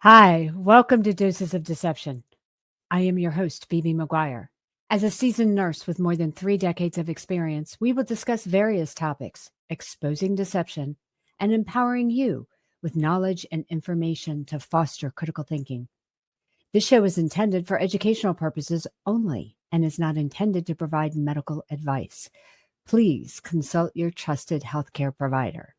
Hi, welcome to Doses of Deception. I am your host, Phoebe McGuire. As a seasoned nurse with more than 3 decades of experience, we will discuss various topics, exposing deception and empowering you with knowledge and information to foster critical thinking. This show is intended for educational purposes only and is not intended to provide medical advice. Please consult your trusted healthcare provider.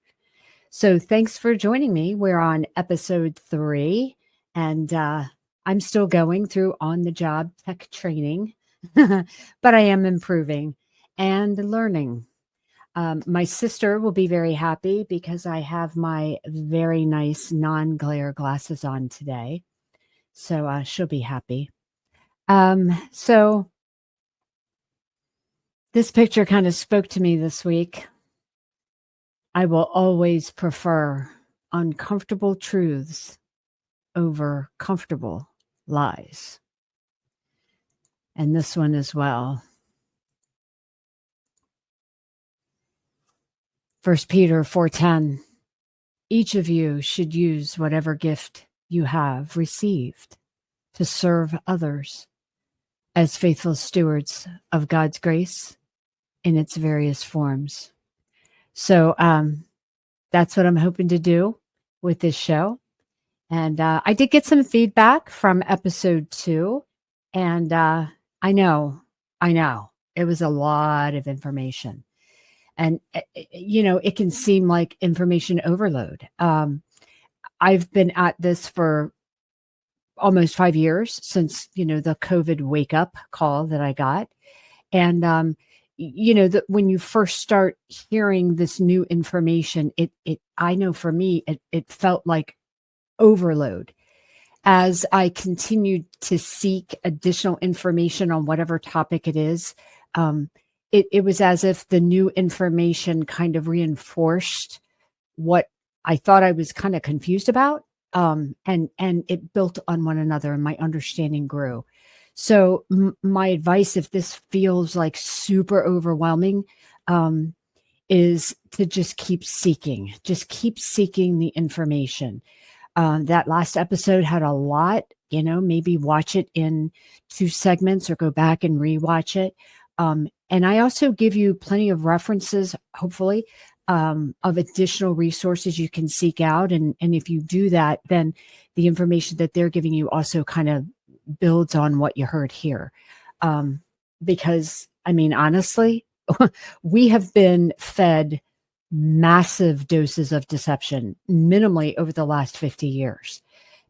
So thanks for joining me. We're on episode 3, and I'm still going through on-the-job tech training, but I am improving and learning. My sister will be very happy because I have my very nice non-glare glasses on today, so she'll be happy. So this picture kind of spoke to me this week. I will always prefer uncomfortable truths over comfortable lies. And this one as well. 1 Peter 4:10. Each of you should use whatever gift you have received to serve others as faithful stewards of God's grace in its various forms. So that's what I'm hoping to do with this show. And I did get some feedback from episode 2. And I know, it was a lot of information. And, it can seem like information overload. I've been at this for almost 5 years since, the COVID wake up call that I got. And, that when you first start hearing this new information, I know for me, it felt like overload. As I continued to seek additional information on whatever topic it is, it was as if the new information kind of reinforced what I thought I was kind of confused about. And it built on one another and my understanding grew. So my advice, if this feels like super overwhelming, is to just keep seeking the information. That last episode had a lot, maybe watch it in 2 segments or go back and rewatch it. And I also give you plenty of references, hopefully, of additional resources you can seek out. And if you do that, then the information that they're giving you also kind of builds on what you heard here. Because, honestly, we have been fed massive doses of deception minimally over the last 50 years.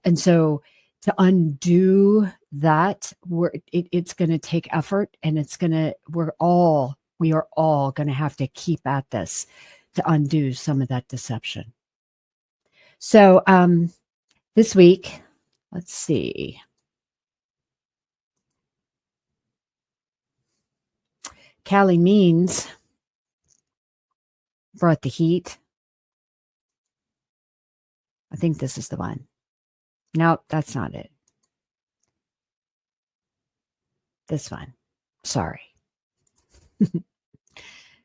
And so to undo that, it's going to take effort, and we are all going to have to keep at this to undo some of that deception. So this week, let's see. Callie Means brought the heat. I think this is the one. No, that's not it. This one. Sorry.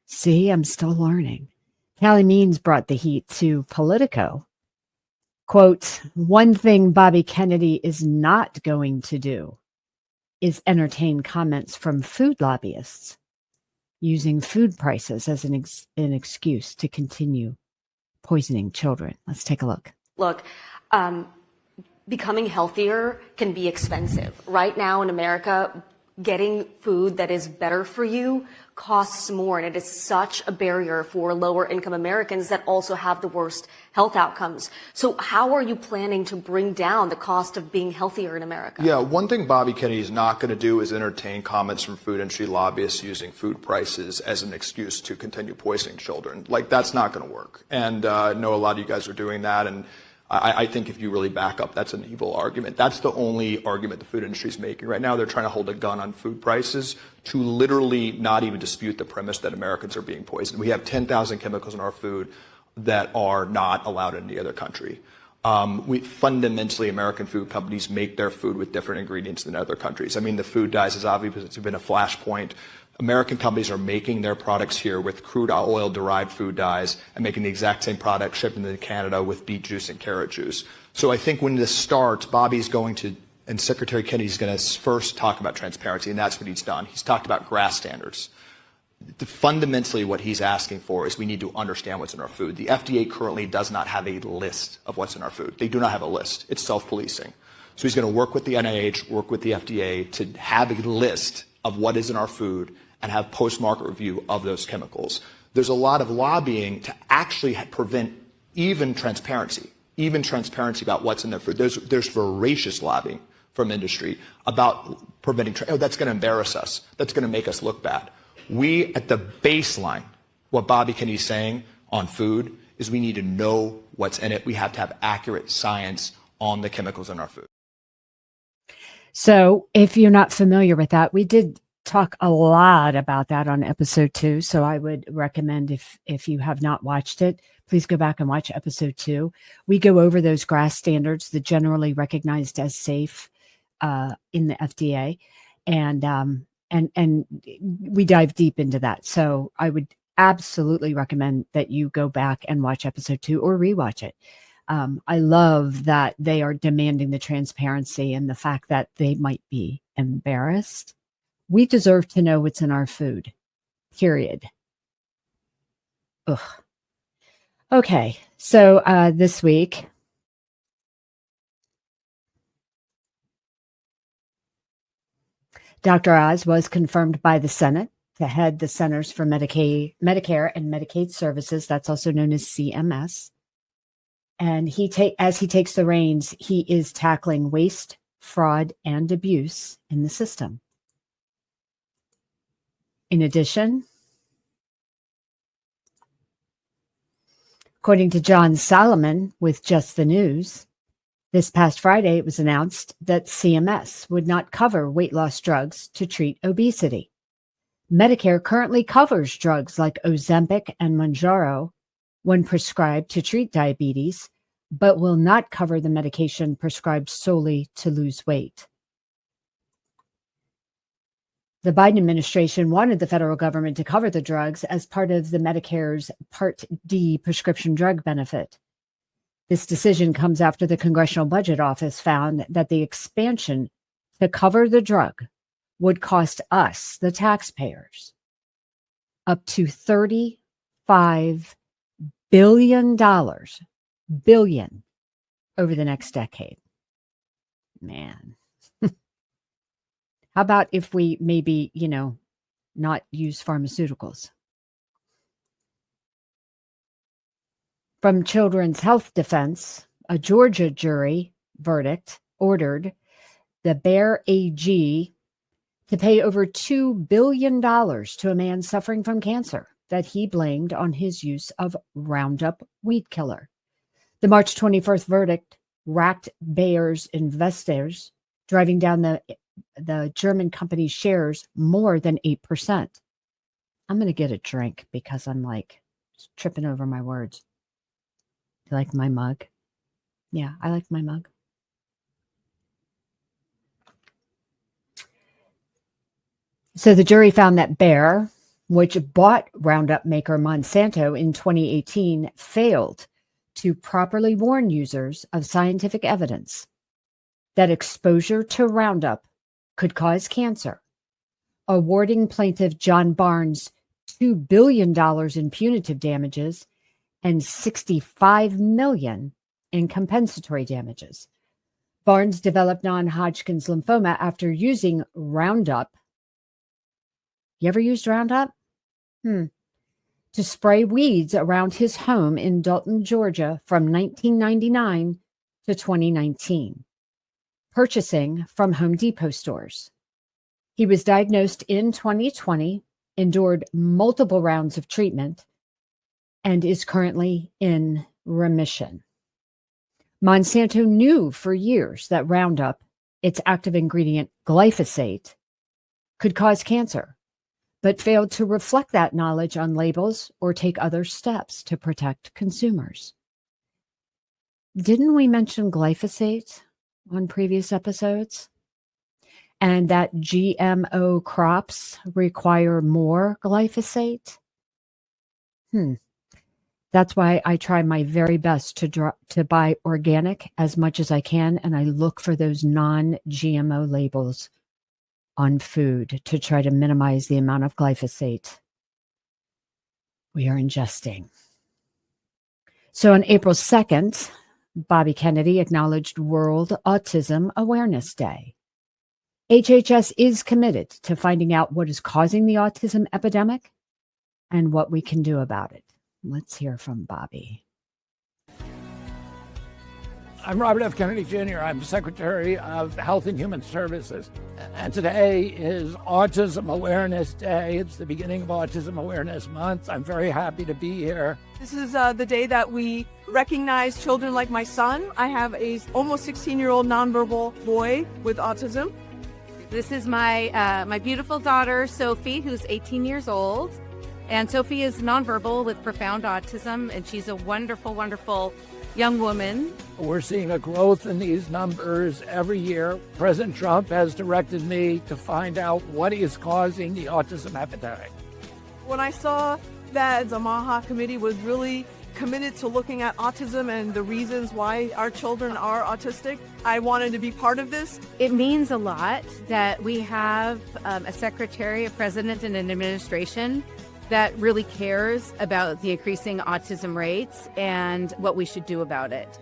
See, I'm still learning. Callie Means brought the heat to Politico. Quote, "One thing Bobby Kennedy is not going to do is entertain comments from food lobbyists using food prices as an excuse to continue poisoning children." Let's take a look. Look, becoming healthier can be expensive. Right now in America, getting food that is better for you costs more, and it is such a barrier for lower income Americans that also have the worst health outcomes. So how are you planning to bring down the cost of being healthier in America? Yeah, one thing Bobby Kennedy is not going to do is entertain comments from food industry lobbyists using food prices as an excuse to continue poisoning children. Like, that's not going to work. And I know a lot of you guys are doing that, and I think if you really back up, that's an evil argument. That's the only argument the food industry is making right now. They're trying to hold a gun on food prices to literally not even dispute the premise that Americans are being poisoned. We have 10,000 chemicals in our food that are not allowed in any other country. Fundamentally, American food companies make their food with different ingredients than other countries. I mean, the food dyes has obviously been a flashpoint American companies are making their products here with crude oil-derived food dyes and making the exact same product shipped into Canada with beet juice and carrot juice. So I think when this starts, Bobby's going to, and Secretary Kennedy's going to first talk about transparency, and that's what he's done. He's talked about GRAS standards. Fundamentally, what he's asking for is we need to understand what's in our food. The FDA currently does not have a list of what's in our food. They do not have a list. It's self-policing. So he's going to work with the NIH, work with the FDA to have a list of what is in our food and have post-market review of those chemicals. There's a lot of lobbying to actually prevent even transparency about what's in their food. There's voracious lobbying from industry about preventing, that's going to embarrass us. That's going to make us look bad. We, at the baseline, what Bobby Kennedy's saying on food is we need to know what's in it. We have to have accurate science on the chemicals in our food. So if you're not familiar with that, we did talk a lot about that on episode 2. So I would recommend if you have not watched it, please go back and watch episode 2. We go over those GRAS standards, the generally recognized as safe in the FDA. And we dive deep into that. So I would absolutely recommend that you go back and watch episode 2 or rewatch it. I love that they are demanding the transparency and the fact that they might be embarrassed. We deserve to know what's in our food, period. Ugh. Okay, so this week, Dr. Oz was confirmed by the Senate to head the Centers for Medicare and Medicaid Services. That's also known as CMS. And as he takes the reins, he is tackling waste, fraud, and abuse in the system. In addition, according to John Solomon with Just the News, this past Friday, it was announced that CMS would not cover weight loss drugs to treat obesity. Medicare currently covers drugs like Ozempic and Mounjaro when prescribed to treat diabetes, but will not cover the medication prescribed solely to lose weight. The Biden administration wanted the federal government to cover the drugs as part of the Medicare's Part D prescription drug benefit. This decision comes after the Congressional Budget Office found that the expansion to cover the drug would cost us, the taxpayers, up to $35 billion over the next decade. Man. How about if we maybe, not use pharmaceuticals? From Children's Health Defense, a Georgia jury verdict ordered the Bayer AG to pay over $2 billion to a man suffering from cancer that he blamed on his use of Roundup weed killer. The March 21st verdict racked Bayer's investors, driving down the German company's shares more than 8%. I'm going to get a drink because I'm tripping over my words. You like my mug? Yeah, I like my mug. So the jury found that Bayer, which bought Roundup maker Monsanto in 2018, failed to properly warn users of scientific evidence that exposure to Roundup could cause cancer, awarding plaintiff John Barnes $2 billion in punitive damages and $65 million in compensatory damages. Barnes developed non-Hodgkin's lymphoma after using Roundup. You ever used Roundup? To spray weeds around his home in Dalton, Georgia from 1999 to 2019, purchasing from Home Depot stores. He was diagnosed in 2020, endured multiple rounds of treatment, and is currently in remission. Monsanto knew for years that Roundup, its active ingredient glyphosate, could cause cancer, but failed to reflect that knowledge on labels or take other steps to protect consumers. Didn't we mention glyphosate on previous episodes? and that GMO crops require more glyphosate? That's why I try my very best to buy organic as much as I can, and I look for those non-GMO labels on food to try to minimize the amount of glyphosate we are ingesting. So on April 2nd, Bobby Kennedy acknowledged World Autism Awareness Day. HHS is committed to finding out what is causing the autism epidemic and what we can do about it. Let's hear from Bobby. I'm Robert F. Kennedy Jr. I'm Secretary of Health and Human Services. And today is Autism Awareness Day. It's the beginning of Autism Awareness Month. I'm very happy to be here. This is the day that we recognize children like my son. I have a almost 16-year-old nonverbal boy with autism. This is my beautiful daughter, Sophie, who's 18 years old. And Sophie is nonverbal with profound autism, and she's a wonderful, wonderful young woman. We're seeing a growth in these numbers every year. President Trump has directed me to find out what is causing the autism epidemic. When I saw that the MAHA committee was really committed to looking at autism and the reasons why our children are autistic, I wanted to be part of this. It means a lot that we have a secretary, a president, and an administration that really cares about the increasing autism rates and what we should do about it.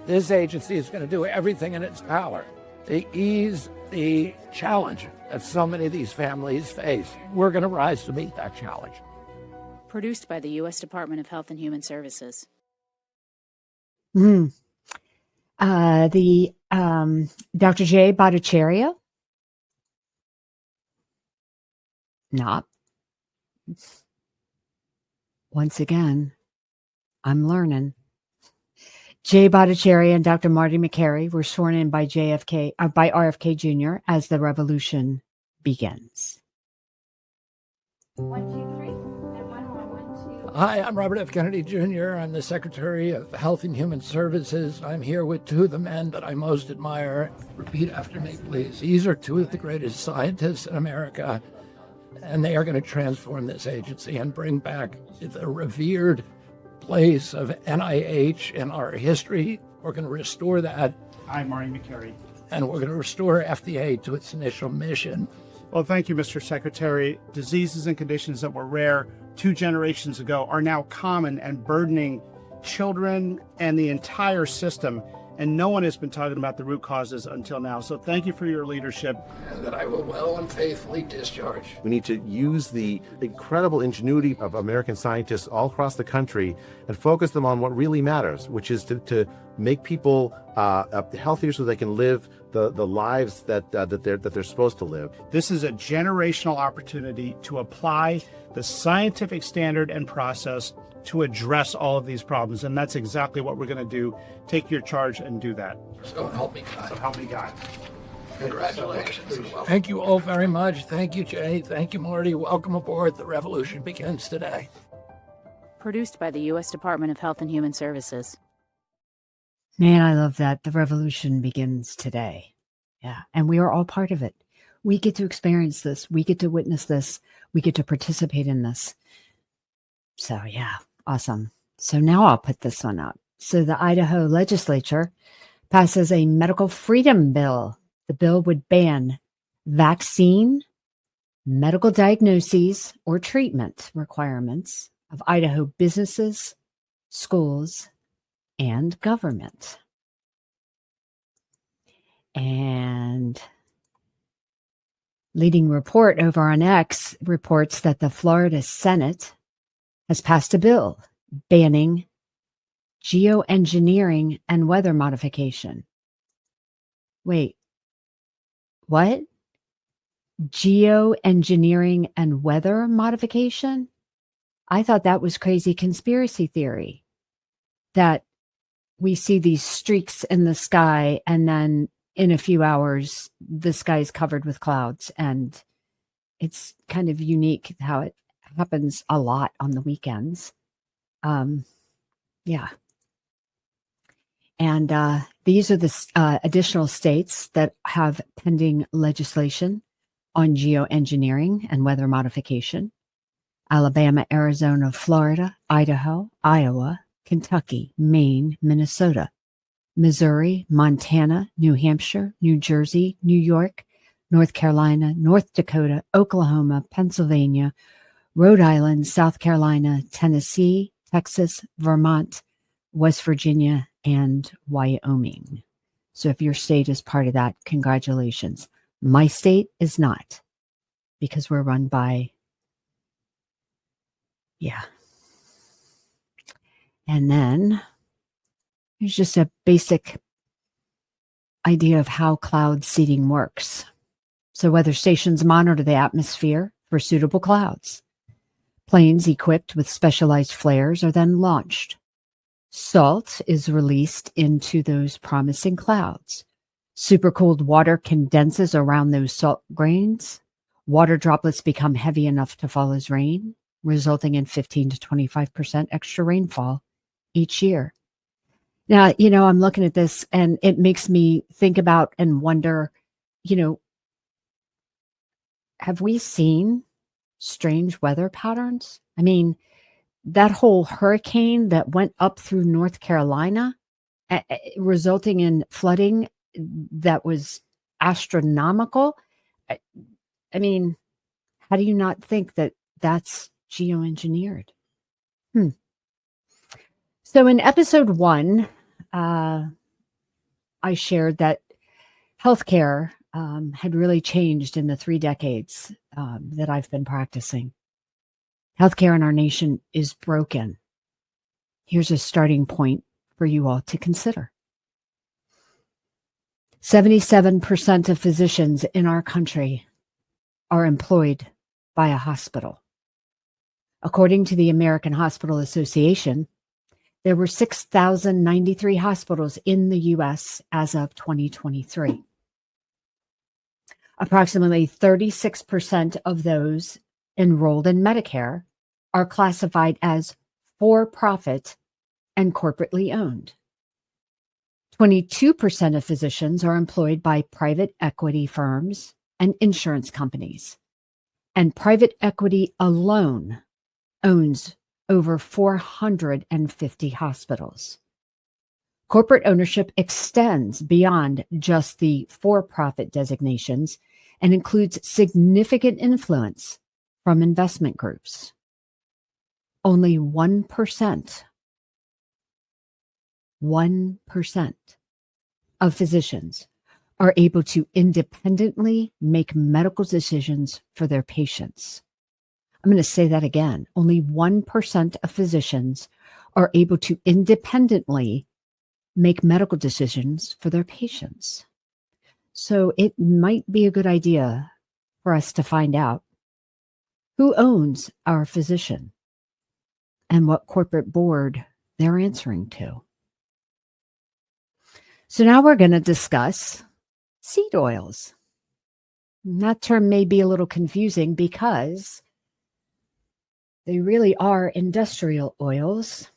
This agency is going to do everything in its power to ease the challenge that so many of these families face. We're going to rise to meet that challenge. Produced by the U.S. Department of Health and Human Services. Dr. Jay Bhattacharya? Not. Once again, I'm learning. Jay Bhattacharya and Dr. Marty McCary were sworn in by by RFK Jr. as the revolution begins. 1, 2, 3, and 1 more. 1, 2. Hi, I'm Robert F. Kennedy Jr. I'm the Secretary of Health and Human Services. I'm here with two of the men that I most admire. Repeat after me, please. These are two of the greatest scientists in America, and they are going to transform this agency and bring back the revered place of NIH in our history. We're going to restore that. I'm Marty McCary. And we're going to restore FDA to its initial mission. Well, thank you, Mr. Secretary. Diseases and conditions that were rare 2 generations ago are now common and burdening children and the entire system. And no one has been talking about the root causes until now. So thank you for your leadership. And that I will well and faithfully discharge. We need to use the incredible ingenuity of American scientists all across the country and focus them on what really matters, which is to make people healthier so they can live the lives that they're supposed to live. This is a generational opportunity to apply the scientific standard and process to address all of these problems. And that's exactly what we're going to do. Take your charge and do that. So help me God. So help me God. Congratulations. Thank you all very much. Thank you, Jay. Thank you, Marty. Welcome aboard. The revolution begins today. Produced by the U.S. Department of Health and Human Services. Man, I love that. The revolution begins today. Yeah. And we are all part of it. We get to experience this. We get to witness this. We get to participate in this. So, yeah, awesome. So now I'll put this one up. So the Idaho legislature passes a medical freedom bill. The bill would ban vaccine, medical diagnoses, or treatment requirements of Idaho businesses, schools, and government. And leading report over on X reports that the Florida Senate has passed a bill banning geoengineering and weather modification. Wait, what? Geoengineering and weather modification? I thought that was crazy conspiracy theory, that we see these streaks in the sky and then in a few hours the sky is covered with clouds, and it's kind of unique how it happens a lot on the weekends. Yeah. And These are the additional states that have pending legislation on geoengineering and weather modification: Alabama, Arizona, Florida, Idaho, Iowa, Kentucky, Maine, Minnesota, Missouri, Montana, New Hampshire, New Jersey, New York, North Carolina, North Dakota, Oklahoma, Pennsylvania, Rhode Island, South Carolina, Tennessee, Texas, Vermont, West Virginia, and Wyoming. So if your state is part of that, congratulations. My state is not, because we're run by, yeah. And then here's just a basic idea of how cloud seeding works. So weather stations monitor the atmosphere for suitable clouds. Planes equipped with specialized flares are then launched. Salt is released into those promising clouds. Supercooled water condenses around those salt grains. Water droplets become heavy enough to fall as rain, resulting in 15 to 25% extra rainfall each year. Now, I'm looking at this and it makes me think about and wonder, have we seen strange weather patterns? I mean, that whole hurricane that went up through North Carolina, resulting in flooding that was astronomical. I mean, how do you not think that that's geoengineered? So in episode 1, I shared that healthcare had really changed in the 3 decades that I've been practicing. Healthcare in our nation is broken. Here's a starting point for you all to consider. 77% of physicians in our country are employed by a hospital. According to the American Hospital Association, there were 6,093 hospitals in the U.S. as of 2023. Approximately 36% of those enrolled in Medicare are classified as for-profit and corporately owned. 22% of physicians are employed by private equity firms and insurance companies, and private equity alone owns over 450 hospitals. Corporate ownership extends beyond just the for-profit designations and includes significant influence from investment groups. Only 1% of physicians are able to independently make medical decisions for their patients. I'm going to say that again. Only 1% of physicians are able to independently make medical decisions for their patients. So it might be a good idea for us to find out who owns our physician and what corporate board they're answering to. So now we're going to discuss seed oils. And that term may be a little confusing because they really are industrial oils.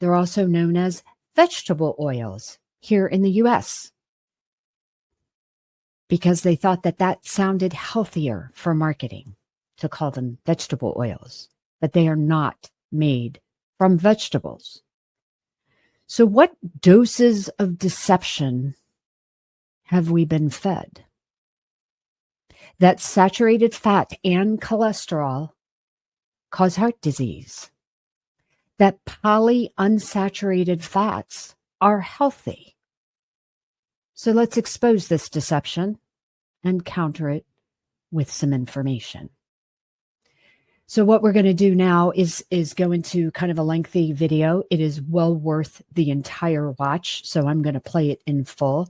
They're also known as vegetable oils here in the U.S. because they thought that that sounded healthier for marketing to call them vegetable oils, but they are not made from vegetables. So what doses of deception have we been fed? That saturated fat and cholesterol cause heart disease. That polyunsaturated fats are healthy. So let's expose this deception and counter it with some information. So what we're going to do now is go into kind of a lengthy video. It is well worth the entire watch, so I'm going to play it in full.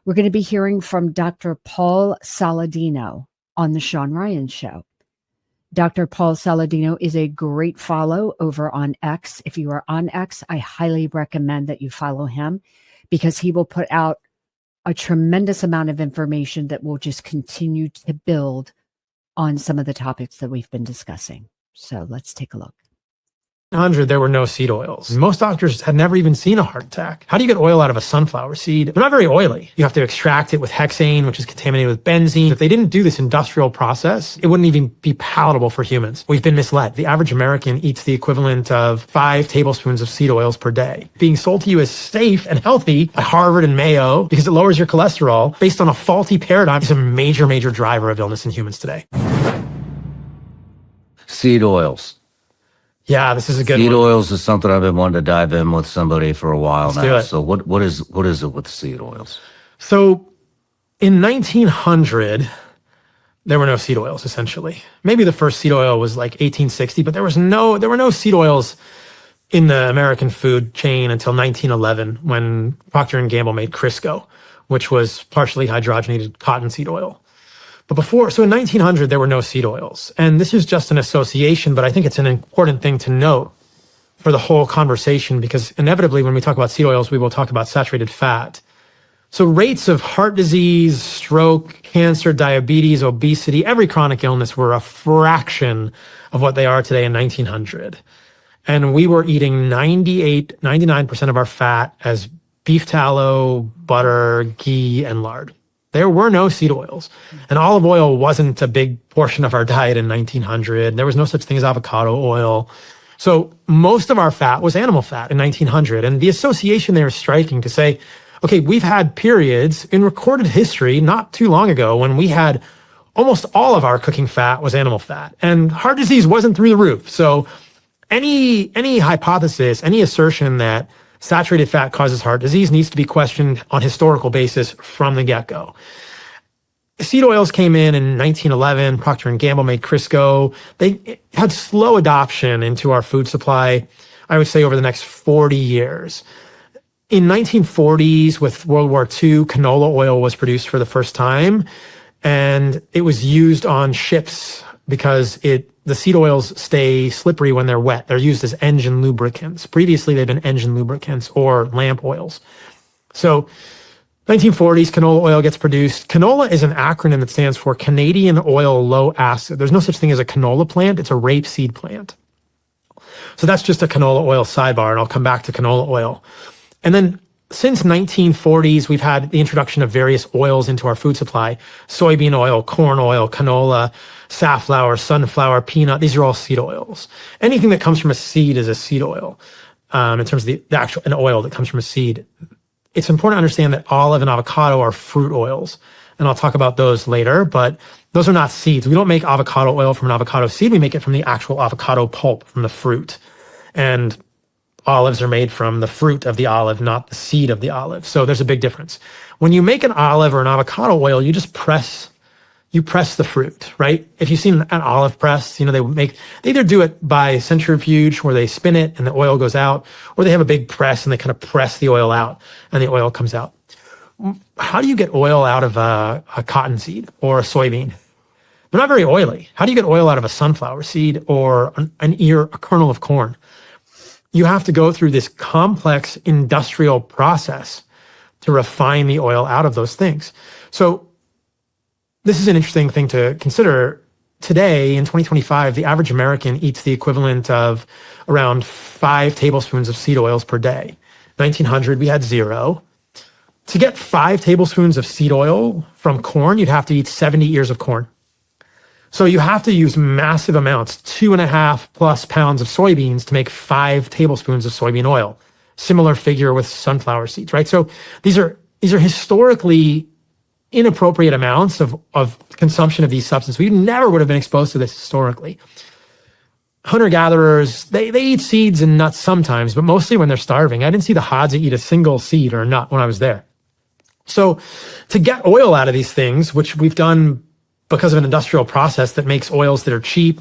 We're going to be hearing from Dr. Paul Saladino on the Sean Ryan Show. Dr. Paul Saladino is a great follow over on X. If you are on X, I highly recommend that you follow him because he will put out a tremendous amount of information that will just continue to build on some of the topics that we've been discussing. So let's take a look. 1900, there were no seed oils. Most doctors had never even seen a heart attack. How do you get oil out of a sunflower seed? They're not very oily. You have to extract it with hexane, which is contaminated with benzene. If they didn't do this industrial process, it wouldn't even be palatable for humans. We've been misled. The average American eats the equivalent of 5 tablespoons of seed oils per day. Being sold to you as safe and healthy by Harvard and Mayo because it lowers your cholesterol based on a faulty paradigm is a major, major driver of illness in humans today. Seed oils. Yeah, this is a good Seed one. oils is something I've been wanting to dive in with somebody for a while Let's now. do it. So what is it with seed oils? So in 1900, there were no seed oils, essentially. Maybe the first seed oil was like 1860, but there were no seed oils in the American food chain until 1911 when Procter & Gamble made Crisco, which was partially hydrogenated cottonseed oil. But so in 1900, there were no seed oils. And this is just an association, but I think it's an important thing to note for the whole conversation, because inevitably when we talk about seed oils, we will talk about saturated fat. So rates of heart disease, stroke, cancer, diabetes, obesity, every chronic illness were a fraction of what they are today in 1900. And we were eating 99% of our fat as beef tallow, butter, ghee, and lard. There were no seed oils. And olive oil wasn't a big portion of our diet in 1900. There was no such thing as avocado oil. So most of our fat was animal fat in 1900. And the association there is striking to say, okay, we've had periods in recorded history not too long ago when we had almost all of our cooking fat was animal fat. And heart disease wasn't through the roof. So any hypothesis, any assertion that saturated fat causes heart disease needs to be questioned on historical basis from the get-go. Seed oils came in 1911. Procter & Gamble made Crisco. They had slow adoption into our food supply, I would say, over the next 40 years. In 1940s, with World War II, canola oil was produced for the first time, and it was used on ships because the seed oils stay slippery when they're wet. They're used as engine lubricants. Previously, they've been engine lubricants or lamp oils. So 1940s, canola oil gets produced. Canola is an acronym that stands for Canadian Oil Low Acid. There's no such thing as a canola plant. It's a rapeseed plant. So that's just a canola oil sidebar, and I'll come back to canola oil. And then since 1940s, we've had the introduction of various oils into our food supply. Soybean oil, corn oil, canola, safflower, sunflower, peanut. These are all seed oils. Anything that comes from a seed is a seed oil. In terms of the actual an oil that comes from a seed. It's important to understand that olive and avocado are fruit oils. And I'll talk about those later, but those are not seeds. We don't make avocado oil from an avocado seed. We make it from the actual avocado pulp, from the fruit. And olives are made from the fruit of the olive, not the seed of the olive. So there's a big difference. When you make an olive or an avocado oil, you just press the fruit, right? If you've seen an olive press, they either do it by centrifuge where they spin it and the oil goes out, or they have a big press and they kind of press the oil out and the oil comes out. How do you get oil out of a cottonseed or a soybean? They're not very oily. How do you get oil out of a sunflower seed or a kernel of corn? You have to go through this complex industrial process to refine the oil out of those things. So this is an interesting thing to consider. Today, in 2025, the average American eats the equivalent of around 5 tablespoons of seed oils per day. 1900, we had 0. To get 5 tablespoons of seed oil from corn, you'd have to eat 70 ears of corn. So you have to use massive amounts, 2.5+ pounds of soybeans to make 5 tablespoons of soybean oil. Similar figure with sunflower seeds, right? So these are historically inappropriate amounts of consumption of these substances. We never would have been exposed to this historically. Hunter-gatherers, they eat seeds and nuts sometimes, but mostly when they're starving. I didn't see the Hadza eat a single seed or nut when I was there. So to get oil out of these things, which we've done because of an industrial process that makes oils that are cheap,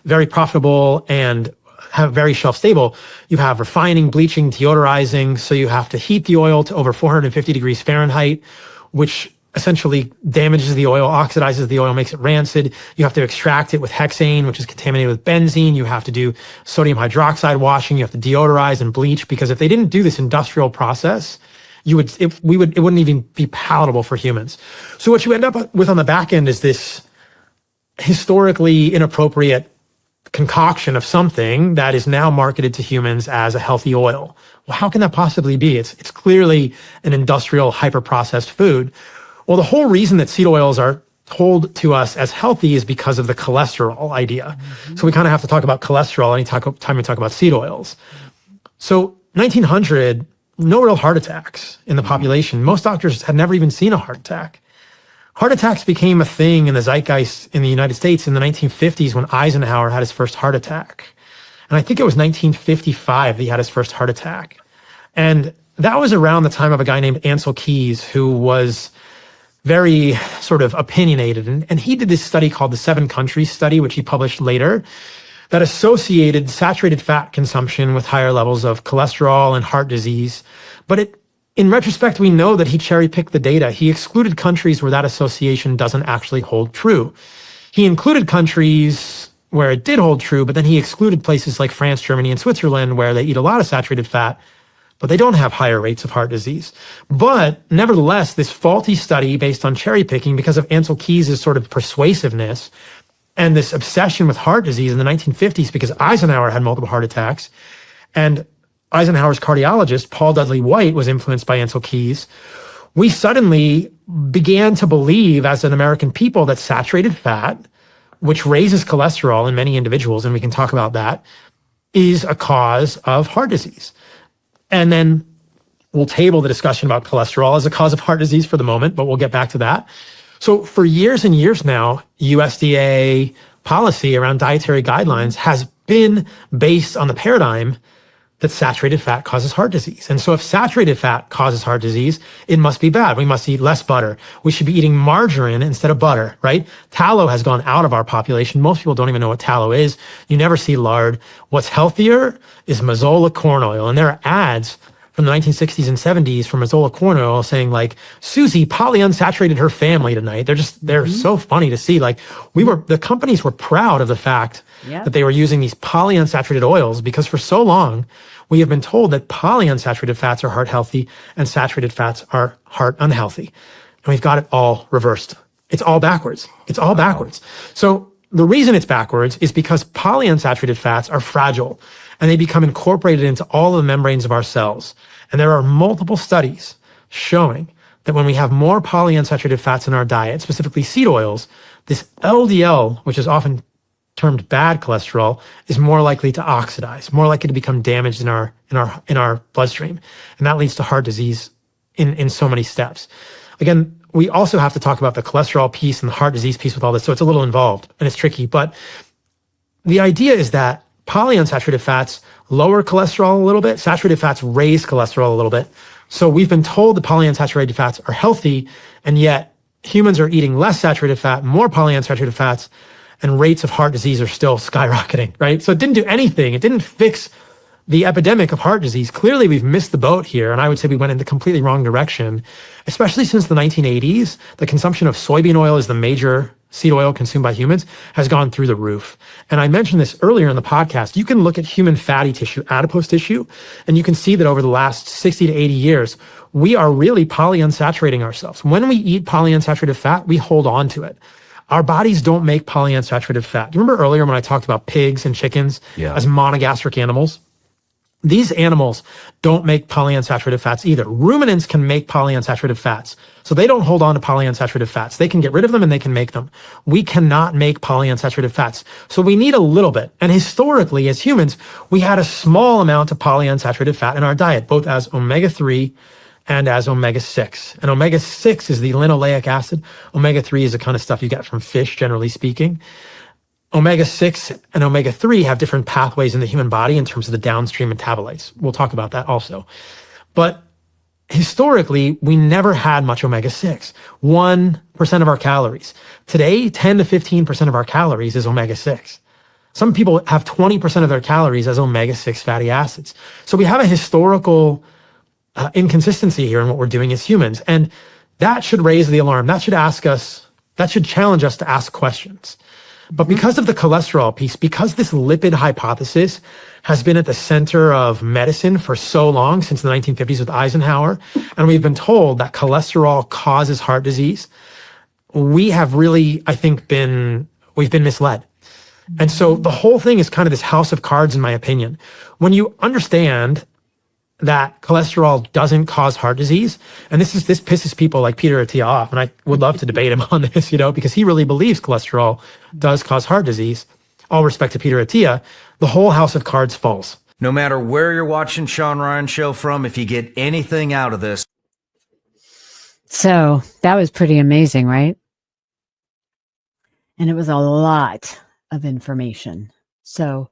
very profitable, and have very shelf stable, you have refining, bleaching, deodorizing. So you have to heat the oil to over 450 degrees Fahrenheit, which essentially damages the oil, oxidizes the oil, makes it rancid. You have to extract it with hexane, which is contaminated with benzene. You have to do sodium hydroxide washing. You have to deodorize and bleach, because if they didn't do this industrial process, it wouldn't even be palatable for humans. So what you end up with on the back end is this historically inappropriate concoction of something that is now marketed to humans as a healthy oil. Well, how can that possibly be? It's clearly an industrial hyper-processed food. Well, the whole reason that seed oils are told to us as healthy is because of the cholesterol idea. So we kind of have to talk about cholesterol anytime we talk about seed oils. So 1900, no real heart attacks in the population. Most doctors had never even seen a heart attack. Heart attacks became a thing in the zeitgeist in the United States in the 1950s when Eisenhower had his first heart attack. And I think it was 1955 that he had his first heart attack. And that was around the time of a guy named Ansel Keys, who was very sort of opinionated. And he did this study called the 7 Countries Study, which he published later, that associated saturated fat consumption with higher levels of cholesterol and heart disease. But in retrospect, we know that he cherry-picked the data. He excluded countries where that association doesn't actually hold true. He included countries where it did hold true, but then he excluded places like France, Germany, and Switzerland where they eat a lot of saturated fat, but they don't have higher rates of heart disease. But nevertheless, this faulty study based on cherry-picking, because of Ansel Keys' sort of persuasiveness and this obsession with heart disease in the 1950s, because Eisenhower had multiple heart attacks, and Eisenhower's cardiologist, Paul Dudley White, was influenced by Ansel Keys, we suddenly began to believe as an American people that saturated fat, which raises cholesterol in many individuals, and we can talk about that, is a cause of heart disease. And then we'll table the discussion about cholesterol as a cause of heart disease for the moment, but we'll get back to that. So for years and years now, USDA policy around dietary guidelines has been based on the paradigm that saturated fat causes heart disease. And so if saturated fat causes heart disease, it must be bad. We must eat less butter. We should be eating margarine instead of butter, right? Tallow has gone out of our population. Most people don't even know what tallow is. You never see lard. What's healthier is Mazola corn oil. And there are ads from the 1960s and 70s for Mazola corn oil saying like, Susie polyunsaturated her family tonight. They're so funny to see. Like the companies were proud of the fact that they were using these polyunsaturated oils, because for so long we have been told that polyunsaturated fats are heart healthy and saturated fats are heart unhealthy. And we've got it all reversed. It's all backwards. It's all backwards. So the reason it's backwards is because polyunsaturated fats are fragile and they become incorporated into all of the membranes of our cells. And there are multiple studies showing that when we have more polyunsaturated fats in our diet, specifically seed oils, this LDL, which is often termed bad cholesterol, is more likely to oxidize, more likely to become damaged in our bloodstream. And that leads to heart disease in so many steps. Again, we also have to talk about the cholesterol piece and the heart disease piece with all this. So it's a little involved and it's tricky, but the idea is that polyunsaturated fats lower cholesterol a little bit, saturated fats raise cholesterol a little bit. So we've been told the polyunsaturated fats are healthy, and yet humans are eating less saturated fat, more polyunsaturated fats, and rates of heart disease are still skyrocketing, right? So it didn't do anything. It didn't fix the epidemic of heart disease. Clearly, we've missed the boat here, and I would say we went in the completely wrong direction, especially since the 1980s. The consumption of soybean oil is the major seed oil consumed by humans has gone through the roof. And I mentioned this earlier in the podcast. You can look at human fatty tissue, adipose tissue, and you can see that over the last 60 to 80 years, we are really polyunsaturating ourselves. When we eat polyunsaturated fat, we hold on to it. Our bodies don't make polyunsaturated fat. Do you remember earlier when I talked about pigs and chickens as monogastric animals? These animals don't make polyunsaturated fats either. Ruminants can make polyunsaturated fats. So they don't hold on to polyunsaturated fats. They can get rid of them and they can make them. We cannot make polyunsaturated fats. So we need a little bit. And historically, as humans, we had a small amount of polyunsaturated fat in our diet, both as omega-3 and as omega-6. And omega-6 is the linoleic acid. Omega-3 is the kind of stuff you get from fish, generally speaking. Omega-6 and omega-3 have different pathways in the human body in terms of the downstream metabolites. We'll talk about that also. But historically, we never had much omega-6. 1% of our calories. Today, 10 to 15% of our calories is omega-6. Some people have 20% of their calories as omega-6 fatty acids. So we have a historical inconsistency here in what we're doing as humans. And that should raise the alarm. That should challenge us to ask questions. But because of the cholesterol piece, because this lipid hypothesis has been at the center of medicine for so long, since the 1950s with Eisenhower, and we've been told that cholesterol causes heart disease, we have really, I think, we've been misled. And so the whole thing is kind of this house of cards, in my opinion. When you understand that cholesterol doesn't cause heart disease, and this pisses people like Peter Attia off, and I would love to debate him on this, because he really believes cholesterol does cause heart disease. All respect to Peter Attia, the whole house of cards falls. No matter where you're watching Sean Ryan Show from, if you get anything out of this. So that was pretty amazing, right? And it was a lot of information. So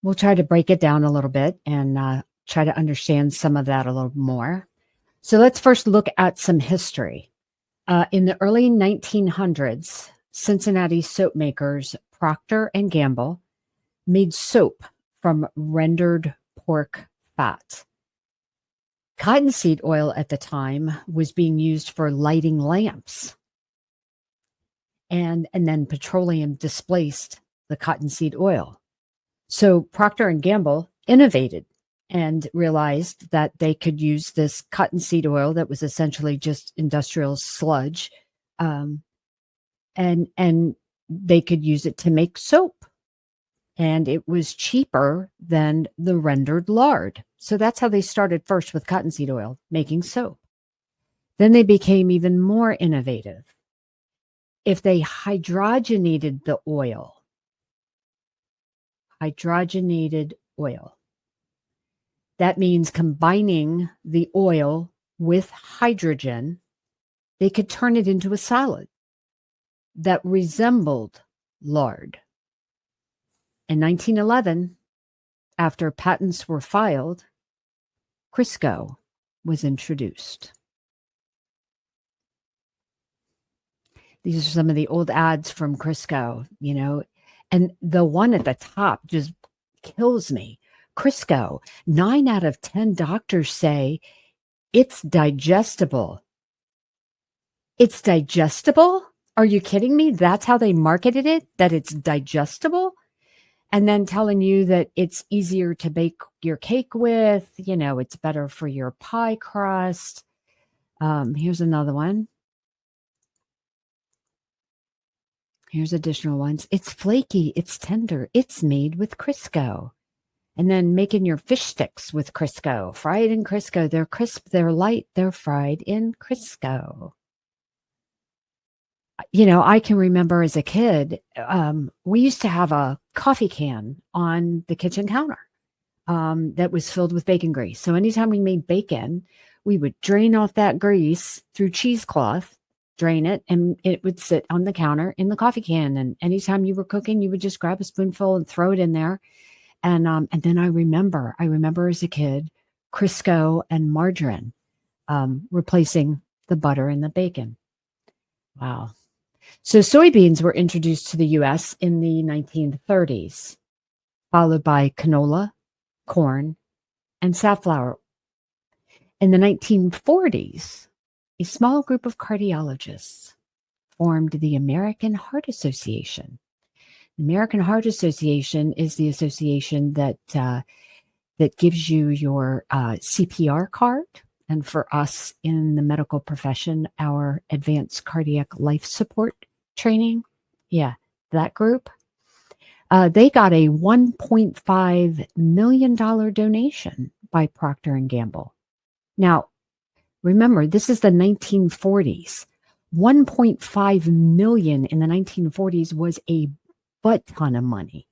we'll try to break it down a little bit and try to understand some of that a little more. So let's first look at some history. In the early 1900s, Cincinnati soap makers Procter & Gamble made soap from rendered pork fat. Cottonseed oil at the time was being used for lighting lamps. And then petroleum displaced the cottonseed oil. So Procter & Gamble innovated and realized that they could use this cottonseed oil that was essentially just industrial sludge, and they could use it to make soap. And it was cheaper than the rendered lard. So that's how they started first with cottonseed oil, making soap. Then they became even more innovative. If they hydrogenated the oil, that means combining the oil with hydrogen, they could turn it into a solid that resembled lard. In 1911, after patents were filed, Crisco was introduced. These are some of the old ads from Crisco, and the one at the top just kills me. Crisco, 9 out of 10 doctors say it's digestible. It's digestible? Are you kidding me? That's how they marketed it, that it's digestible? And then telling you that it's easier to bake your cake with, it's better for your pie crust. Here's another one. Here's additional ones. It's flaky, it's tender, it's made with Crisco. And then making your fish sticks with Crisco, fried in Crisco. They're crisp, they're light, they're fried in Crisco. I can remember as a kid, we used to have a coffee can on the kitchen counter that was filled with bacon grease. So anytime we made bacon, we would drain off that grease through cheesecloth, drain it, and it would sit on the counter in the coffee can. And anytime you were cooking, you would just grab a spoonful and throw it in there. And then I remember as a kid, Crisco and margarine replacing the butter and the bacon. Wow. So soybeans were introduced to the U.S. in the 1930s, followed by canola, corn, and safflower. In the 1940s, a small group of cardiologists formed the American Heart Association. The American Heart Association is the association that gives you your CPR card, and for us in the medical profession, our advanced cardiac life support training. Yeah, that group. They got a $1.5 million donation by Procter & Gamble. Now, remember, this is the 1940s. 1.5 million in the 1940s was a butt ton of money.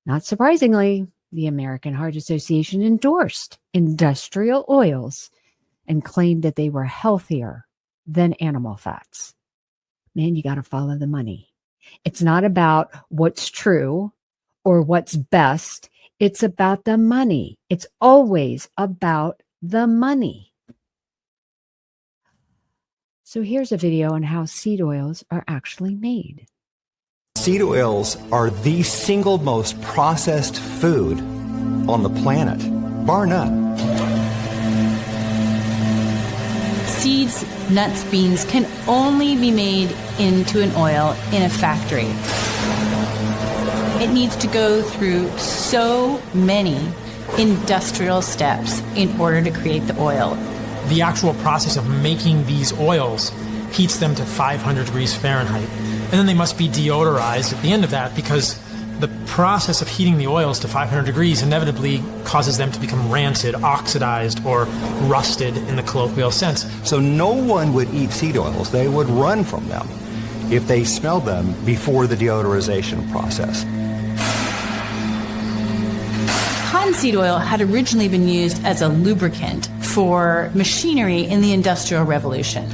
Not surprisingly, the American Heart Association endorsed industrial oils and claimed that they were healthier than animal fats. Man, you got to follow the money. It's not about what's true or what's best. It's about the money. It's always about the money. So here's a video on how seed oils are actually made. Seed oils are the single most processed food on the planet, bar none. Seeds, nuts, beans can only be made into an oil in a factory. It needs to go through so many industrial steps in order to create the oil. The actual process of making these oils heats them to 500 degrees Fahrenheit. And then they must be deodorized at the end of that because the process of heating the oils to 500 degrees inevitably causes them to become rancid, oxidized, or rusted in the colloquial sense. So no one would eat seed oils. They would run from them if they smelled them before the deodorization process. Cottonseed oil had originally been used as a lubricant for machinery in the Industrial Revolution.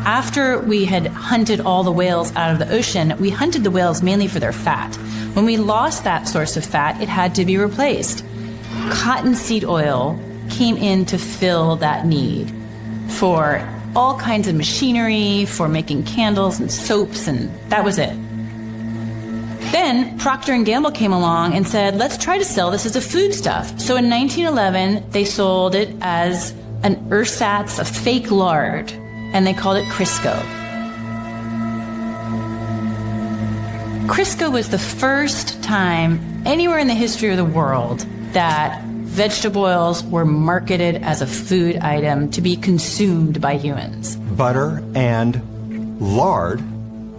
After we had hunted all the whales out of the ocean, we hunted the whales mainly for their fat. When we lost that source of fat, it had to be replaced. Cottonseed oil came in to fill that need for all kinds of machinery, for making candles and soaps, and that was it. Then Procter & Gamble came along and said, let's try to sell this as a foodstuff. So in 1911, they sold it as an ersatz of fake lard, and they called it Crisco. Crisco was the first time anywhere in the history of the world that vegetable oils were marketed as a food item to be consumed by humans. Butter and lard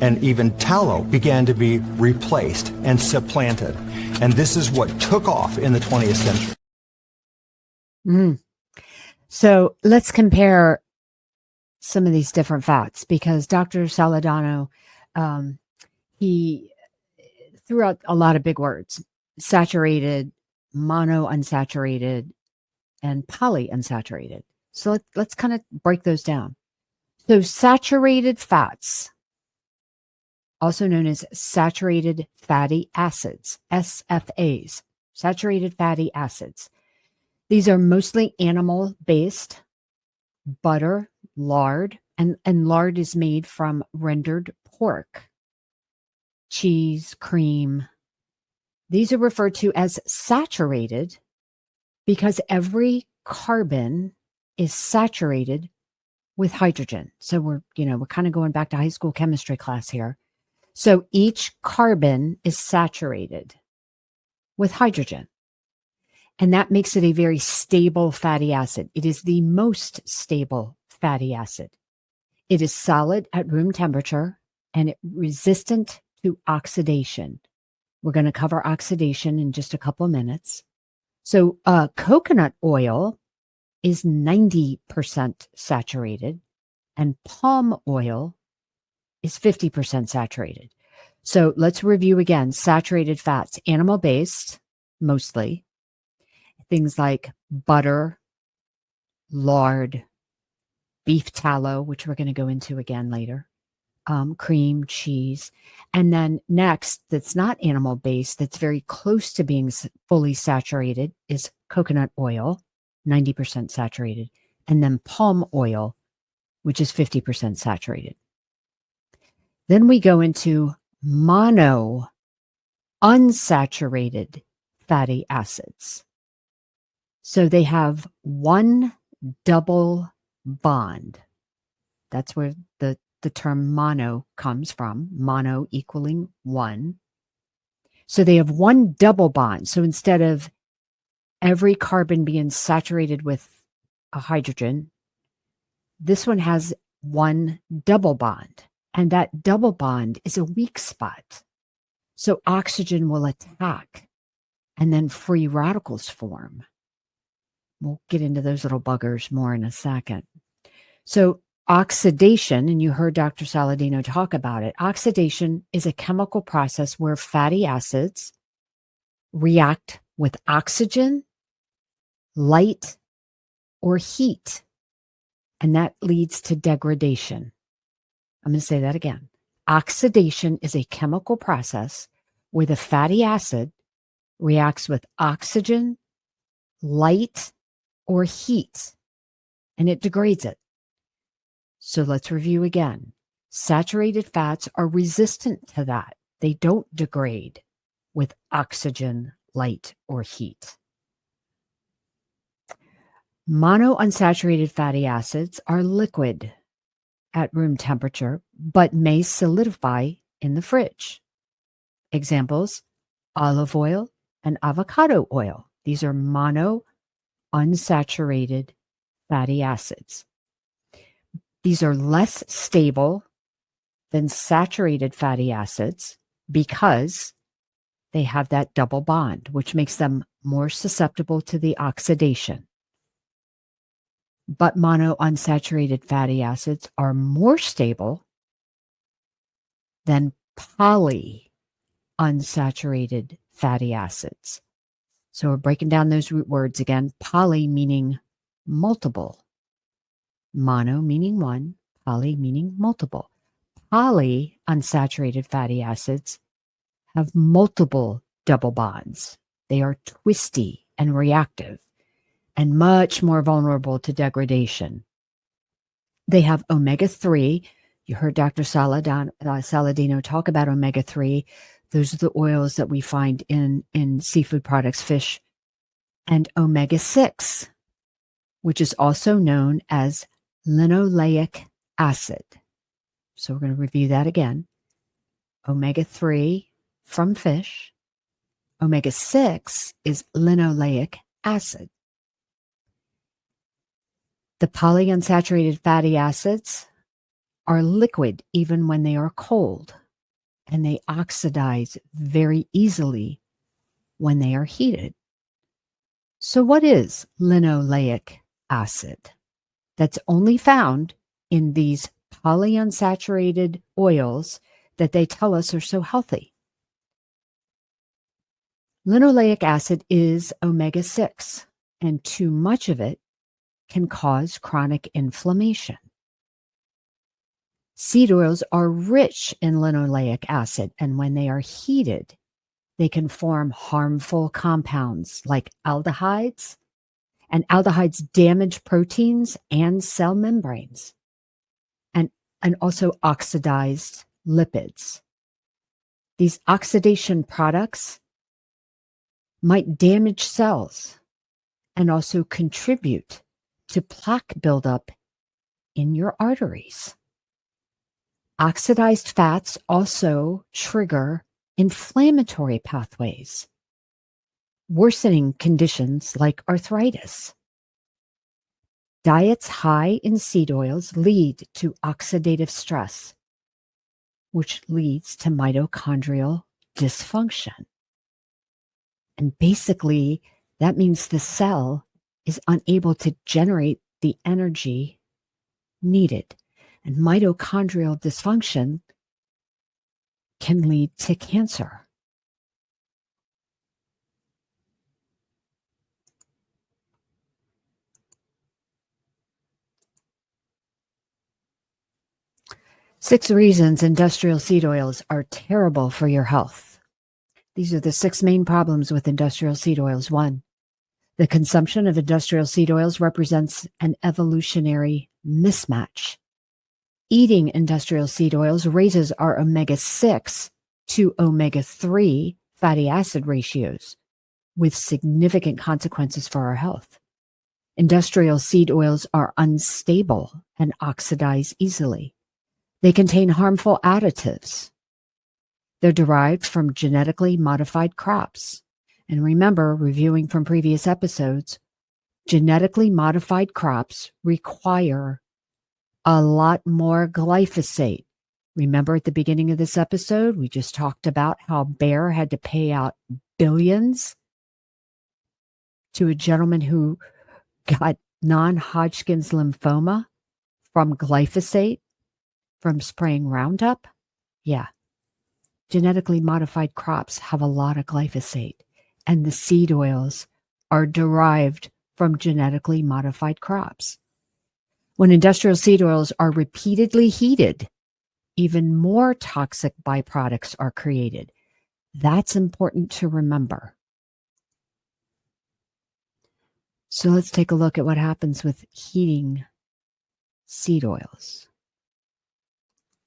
and even tallow began to be replaced and supplanted. And this is what took off in the 20th century. So let's compare some of these different fats, because Dr. Saladano, he threw out a lot of big words: saturated, monounsaturated, and polyunsaturated. So let's kind of break those down. So saturated fats, also known as saturated fatty acids, SFAs, saturated fatty acids. These are mostly animal-based: butter, lard, and lard is made from rendered pork, cheese, cream. These are referred to as saturated because every carbon is saturated with hydrogen. So we're kind of going back to high school chemistry class here. So each carbon is saturated with hydrogen. And that makes it a very stable fatty acid. It is the most stable fatty acid. It is solid at room temperature and resistant to oxidation. We're going to cover oxidation in just a couple of minutes. So coconut oil is 90% saturated, and palm oil is 50% saturated. So let's review again. Saturated fats, animal-based, mostly. Things like butter, lard, beef tallow, which we're going to go into again later, cream, cheese. And then next, that's not animal-based, that's very close to being fully saturated, is coconut oil, 90% saturated, and then palm oil, which is 50% saturated. Then we go into monounsaturated fatty acids. So they have one double bond. That's where the term mono comes from, mono equaling one. So they have one double bond. So instead of every carbon being saturated with a hydrogen, this one has one double bond. And that double bond is a weak spot. So oxygen will attack and then free radicals form. We'll get into those little buggers more in a second. So oxidation, and you heard Dr. Saladino talk about it, oxidation is a chemical process where fatty acids react with oxygen, light, or heat, and that leads to degradation. I'm going to say that again. Oxidation is a chemical process where the fatty acid reacts with oxygen, light, or heat, and it degrades it. So let's review again. Saturated fats are resistant to that. They don't degrade with oxygen, light, or heat. Monounsaturated fatty acids are liquid at room temperature, but may solidify in the fridge. Examples: olive oil and avocado oil. These are monounsaturated fatty acids. These are less stable than saturated fatty acids because they have that double bond, which makes them more susceptible to the oxidation. But monounsaturated fatty acids are more stable than polyunsaturated fatty acids. So we're breaking down those root words again. Poly meaning multiple. Mono meaning one. Poly meaning multiple. Polyunsaturated fatty acids have multiple double bonds. They are twisty and reactive and much more vulnerable to degradation. They have omega-3. You heard Dr. Saladino talk about omega-3. Those are the oils that we find in seafood products, fish, and omega-6, which is also known as linoleic acid. So we're going to review that again. Omega-3 from fish. Omega-6 is linoleic acid. The polyunsaturated fatty acids are liquid even when they are cold, and they oxidize very easily when they are heated. So what is linoleic acid? That's only found in these polyunsaturated oils that they tell us are so healthy. Linoleic acid is omega-6, and too much of it can cause chronic inflammation. Seed oils are rich in linoleic acid, and when they are heated, they can form harmful compounds like aldehydes, and aldehydes damage proteins and cell membranes, and also oxidized lipids. These oxidation products might damage cells and also contribute to plaque buildup in your arteries. Oxidized fats also trigger inflammatory pathways, worsening conditions like arthritis. Diets high in seed oils lead to oxidative stress, which leads to mitochondrial dysfunction. And basically, that means the cell is unable to generate the energy needed. And mitochondrial dysfunction can lead to cancer. Six reasons industrial seed oils are terrible for your health. These are the 6 main problems with industrial seed oils. 1, the consumption of industrial seed oils represents an evolutionary mismatch. Eating industrial seed oils raises our omega-6 to omega-3 fatty acid ratios, with significant consequences for our health. Industrial seed oils are unstable and oxidize easily. They contain harmful additives. They're derived from genetically modified crops. And remember, reviewing from previous episodes, genetically modified crops require a lot more glyphosate. Remember at the beginning of this episode, we just talked about how Bayer had to pay out billions to a gentleman who got non-Hodgkin's lymphoma from glyphosate, from spraying Roundup. Yeah. Genetically modified crops have a lot of glyphosate, and the seed oils are derived from genetically modified crops. When industrial seed oils are repeatedly heated, even more toxic byproducts are created. That's important to remember. So let's take a look at what happens with heating seed oils.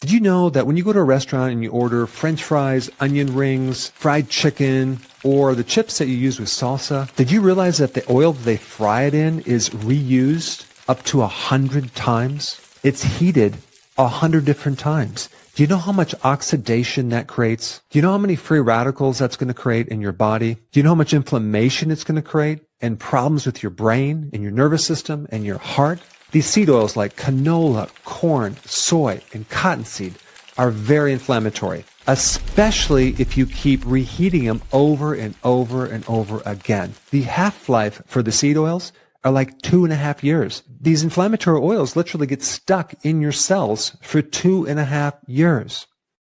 Did you know that when you go to a restaurant and you order French fries, onion rings, fried chicken, or the chips that you use with salsa, did you realize that the oil that they fry it in is reused up to 100 times? It's heated 100 different times. Do you know how much oxidation that creates? Do you know how many free radicals that's going to create in your body? Do you know how much inflammation it's going to create and problems with your brain and your nervous system and your heart? These seed oils like canola, corn, soy, and cottonseed are very inflammatory. especially if you keep reheating them over and over and over again. The half-life for the seed oils are like 2.5 years. These inflammatory oils literally get stuck in your cells for 2.5 years.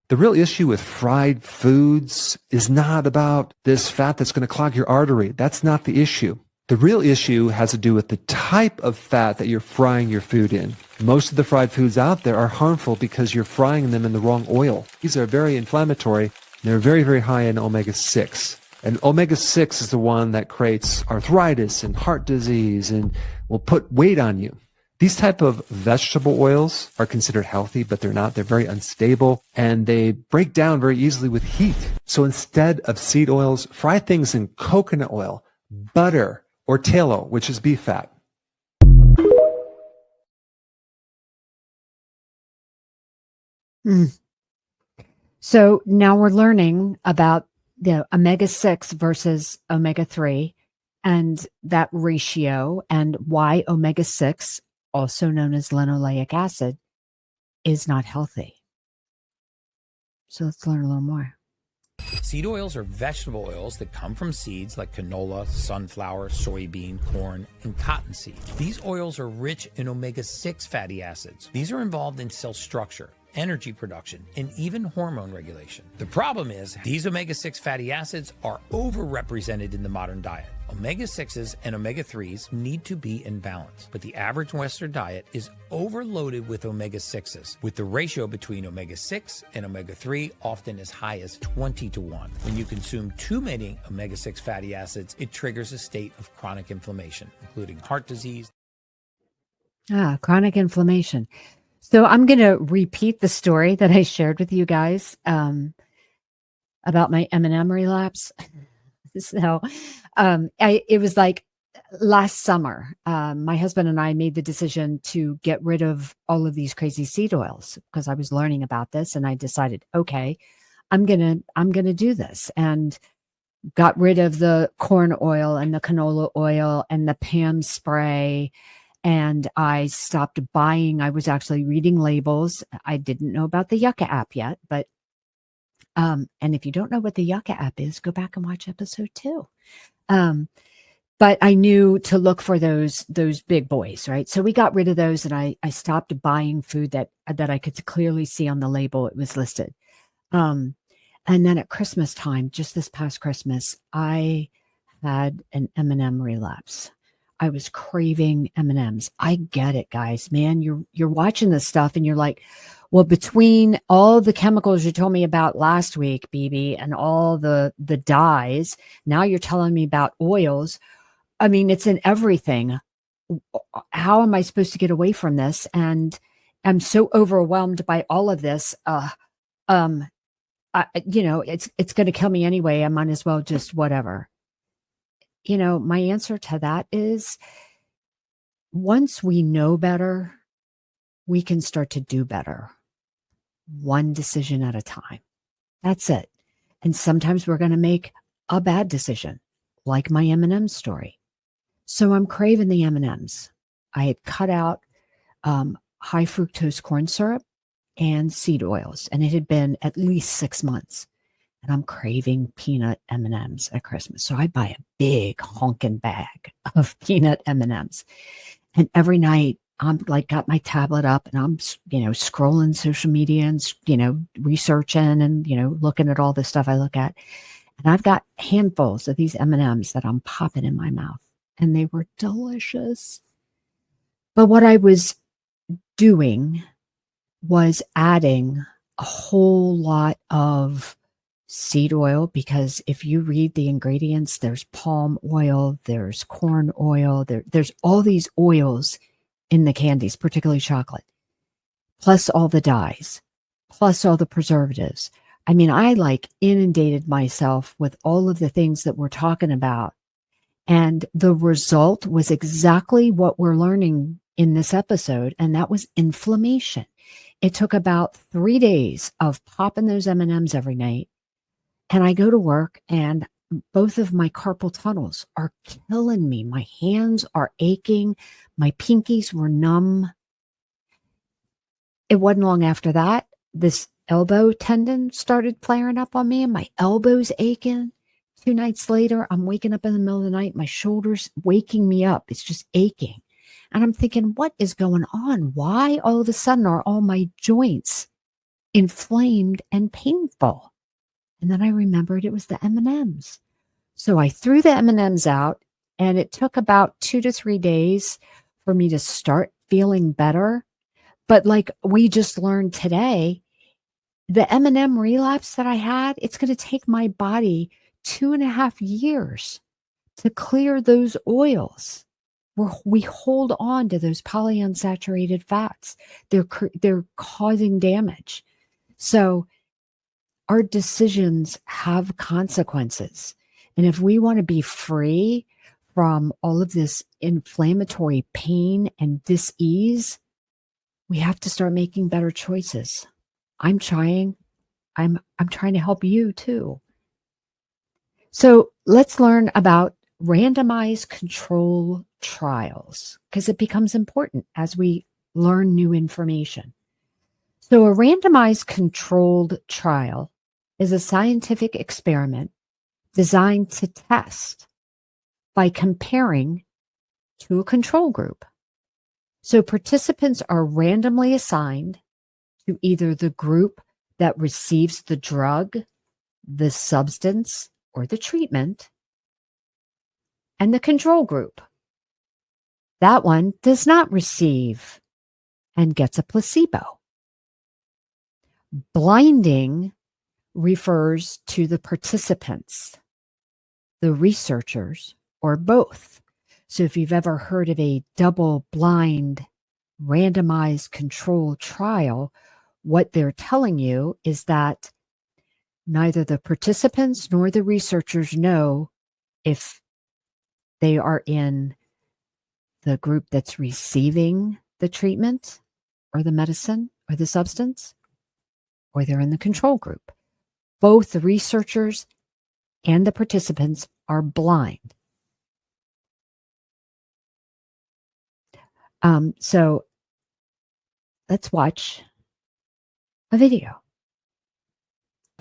The real issue with fried foods is not about this fat that's going to clog your artery. That's not the issue. The real issue has to do with the type of fat that you're frying your food in. Most of the fried foods out there are harmful because you're frying them in the wrong oil. These are very inflammatory. They're very, very high in omega-6. And omega-6 is the one that creates arthritis and heart disease and will put weight on you. These type of vegetable oils are considered healthy, but they're not. They're very unstable, and they break down very easily with heat. So instead of seed oils, fry things in coconut oil, butter, or tallow, which is beef fat. So now we're learning about the omega-6 versus omega-3 and that ratio, and why omega-6, also known as linoleic acid, is not healthy. So let's learn a little more. Seed oils are vegetable oils that come from seeds like canola, sunflower, soybean, corn, and cottonseed. These oils are rich in omega-6 fatty acids. These are involved in cell structure, energy production, and even hormone regulation. The problem is these omega-6 fatty acids are overrepresented in the modern diet. Omega-6s and omega-3s need to be in balance, but the average Western diet is overloaded with omega-6s, with the ratio between omega-6 and omega-3 often as high as 20-1. When you consume too many omega-6 fatty acids, it triggers a state of chronic inflammation, including heart disease. Chronic inflammation. So I'm going to repeat the story that I shared with you guys about my M&M relapse. So it was like last summer, my husband and I made the decision to get rid of all of these crazy seed oils because I was learning about this, and I decided, okay, I'm gonna do this, and got rid of the corn oil and the canola oil and the Pam spray. And I stopped buying. I was actually reading labels. I didn't know about the Yucca app yet, but and if you don't know what the Yucca app is, go back and watch episode 2. But I knew to look for those big boys, right? So we got rid of those, and I stopped buying food that I could clearly see on the label it was listed. And then at Christmas time, just this past Christmas, I had an M&M relapse. I was craving M&Ms. I get it, guys. Man, you're watching this stuff and you're like, well, between all the chemicals you told me about last week, BB, and all the dyes, now you're telling me about oils. I mean, it's in everything. How am I supposed to get away from this? And I'm so overwhelmed by all of this. It's going to kill me anyway. I might as well just whatever. My answer to that is, once we know better, we can start to do better. One decision at a time. That's it. And sometimes we're going to make a bad decision, like my M&M story. So I'm craving the M&Ms. I had cut out high fructose corn syrup and seed oils, and it had been at least 6 months. And I'm craving peanut M&Ms at Christmas. So I buy a big honking bag of peanut M&Ms. And every night I'm like, got my tablet up and I'm, scrolling social media and, researching and, looking at all the stuff I look at. And I've got handfuls of these M&Ms that I'm popping in my mouth, and they were delicious. But what I was doing was adding a whole lot of seed oil, because if you read the ingredients, there's palm oil, there's corn oil, there's all these oils in the candies, particularly chocolate, plus all the dyes, plus all the preservatives. I mean, I inundated myself with all of the things that we're talking about. And the result was exactly what we're learning in this episode, and that was inflammation. It took about 3 days of popping those M&Ms every night. And I go to work, and both of my carpal tunnels are killing me. My hands are aching. My pinkies were numb. It wasn't long after that, this elbow tendon started flaring up on me and my elbow's aching. 2 nights later, I'm waking up in the middle of the night. My shoulder's waking me up. It's just aching. And I'm thinking, what is going on? Why all of a sudden are all my joints inflamed and painful? And then I remembered it was the M&Ms. So I threw the M&Ms out, and it took about 2 to 3 days for me to start feeling better. But like we just learned today, the M&M relapse that I had, it's going to take my body 2.5 years to clear those oils. We hold on to those polyunsaturated fats. They're causing damage. So our decisions have consequences. And if we want to be free from all of this inflammatory pain and dis-ease, we have to start making better choices. I'm trying. I'm trying to help you too. So let's learn about randomized control trials, because it becomes important as we learn new information. So a randomized controlled trial is a scientific experiment designed to test by comparing to a control group. So participants are randomly assigned to either the group that receives the drug, the substance, or the treatment, and the control group. That one does not receive and gets a placebo. Blinding refers to the participants, the researchers, or both. So if you've ever heard of a double-blind randomized control trial, what they're telling you is that neither the participants nor the researchers know if they are in the group that's receiving the treatment or the medicine or the substance, or they're in the control group. Both the researchers and the participants are blind. So let's watch a video.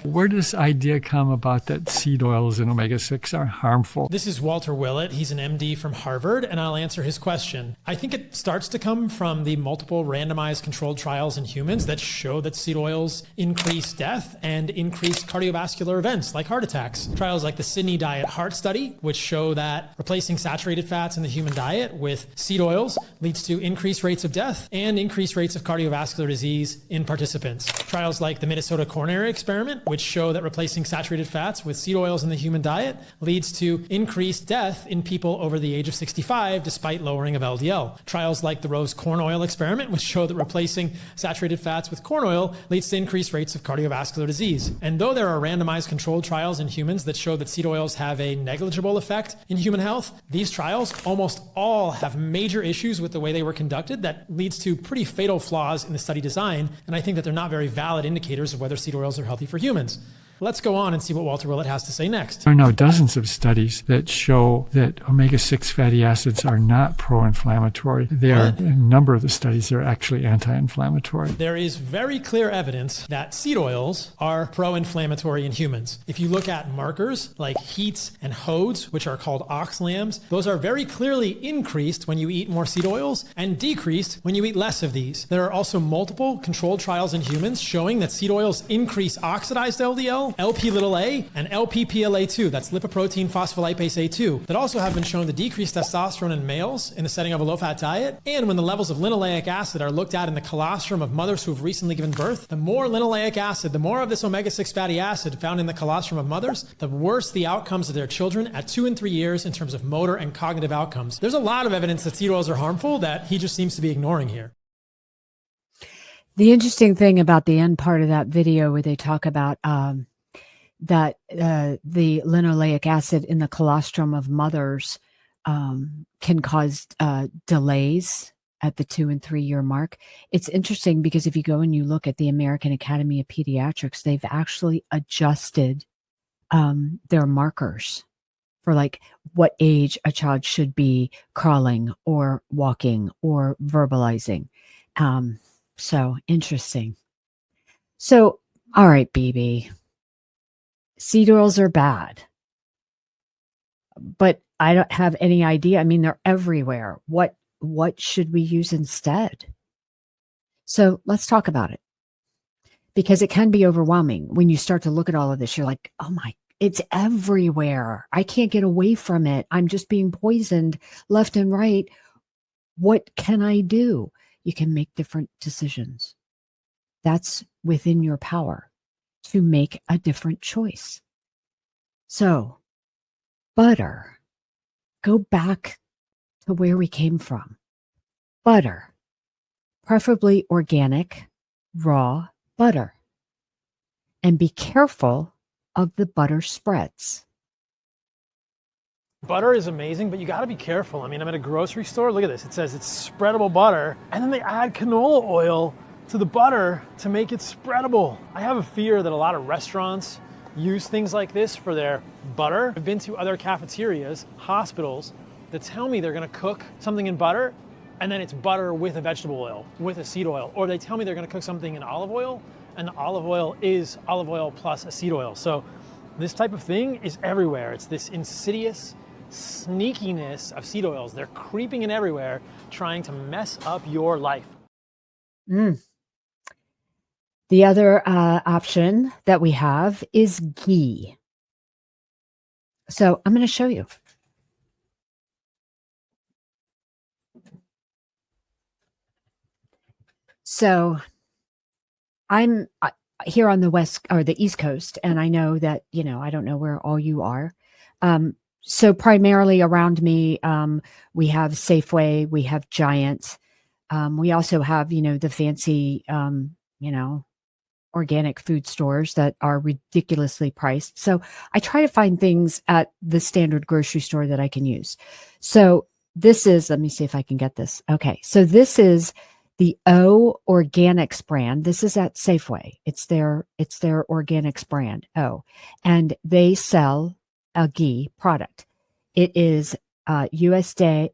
Where does this idea come about that seed oils and omega-6 are harmful? This is Walter Willett. He's an MD from Harvard, and I'll answer his question. I think it starts to come from the multiple randomized controlled trials in humans that show that seed oils increase death and increase cardiovascular events like heart attacks. Trials like the Sydney Diet Heart Study, which show that replacing saturated fats in the human diet with seed oils leads to increased rates of death and increased rates of cardiovascular disease in participants. Trials like the Minnesota Coronary Experiment, which show that replacing saturated fats with seed oils in the human diet leads to increased death in people over the age of 65 despite lowering of LDL. Trials like the Rose Corn Oil Experiment, which show that replacing saturated fats with corn oil leads to increased rates of cardiovascular disease. And though there are randomized controlled trials in humans that show that seed oils have a negligible effect in human health, these trials almost all have major issues with the way they were conducted that leads to pretty fatal flaws in the study design, and I think that they're not very valid indicators of whether seed oils are healthy for humans. Let's go on and see what Walter Willett has to say next. There are now dozens of studies that show that omega-6 fatty acids are not pro-inflammatory. A number of the studies are actually anti-inflammatory. There is very clear evidence that seed oils are pro-inflammatory in humans. If you look at markers like HEATs and HODs, which are called oxlams, those are very clearly increased when you eat more seed oils and decreased when you eat less of these. There are also multiple controlled trials in humans showing that seed oils increase oxidized LDL, LP-little-a, and LP-PLA2, that's lipoprotein phospholipase A2, that also have been shown to decrease testosterone in males in the setting of a low-fat diet. And when the levels of linoleic acid are looked at in the colostrum of mothers who have recently given birth, the more linoleic acid, the more of this omega-6 fatty acid found in the colostrum of mothers, the worse the outcomes of their children at 2 and 3 years in terms of motor and cognitive outcomes. There's a lot of evidence that seed oils are harmful that he just seems to be ignoring here. The interesting thing about the end part of that video where they talk about that the linoleic acid in the colostrum of mothers can cause delays at the 2 and 3 year mark. It's interesting because if you go and you look at the American Academy of Pediatrics, they've actually adjusted their markers for like what age a child should be crawling or walking or verbalizing. So interesting. So All right, BB. Seed oils are bad, but I don't have any idea. I mean, they're everywhere. What should we use instead? So let's talk about it, because it can be overwhelming when you start to look at all of this. You're like, oh my, it's everywhere. I can't get away from it. I'm just being poisoned left and right. What can I do? You can make different decisions. That's within your power to make a different choice. So, butter, go back to where we came from. Butter, preferably organic, raw butter. And be careful of the butter spreads. Butter is amazing, but you got to be careful. I mean, I'm at a grocery store. Look at this. It says it's spreadable butter, and then they add canola oil to the butter to make it spreadable. I have a fear that a lot of restaurants use things like this for their butter. I've been to other cafeterias, hospitals, that tell me they're going to cook something in butter, and then it's butter with a vegetable oil, with a seed oil. Or they tell me they're going to cook something in olive oil, and the olive oil is olive oil plus a seed oil. So this type of thing is everywhere. It's this insidious sneakiness of seed oils. They're creeping in everywhere, trying to mess up your life. The other option that we have is ghee. So I'm going to show you. So I'm here on the West or the East Coast, and I know that, I don't know where all you are. So primarily around me, we have Safeway, we have Giant. We also have, the fancy, organic food stores that are ridiculously priced. So I try to find things at the standard grocery store that I can use. So this is, let me see if I can get this. Okay. So this is the O Organics brand. This is at Safeway. It's their organics brand, O, and they sell a ghee product. It is USDA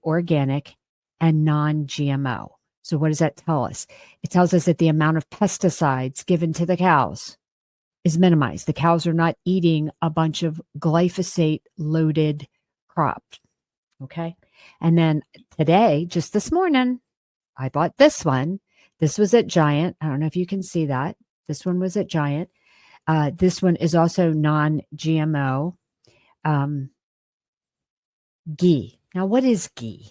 organic and non-GMO. So what does that tell us? It tells us that the amount of pesticides given to the cows is minimized. The cows are not eating a bunch of glyphosate-loaded crops. Okay. And then today, just this morning, I bought this one. This was at Giant. I don't know if you can see that. This one was at Giant. This one is also non-GMO ghee. Now, what is ghee?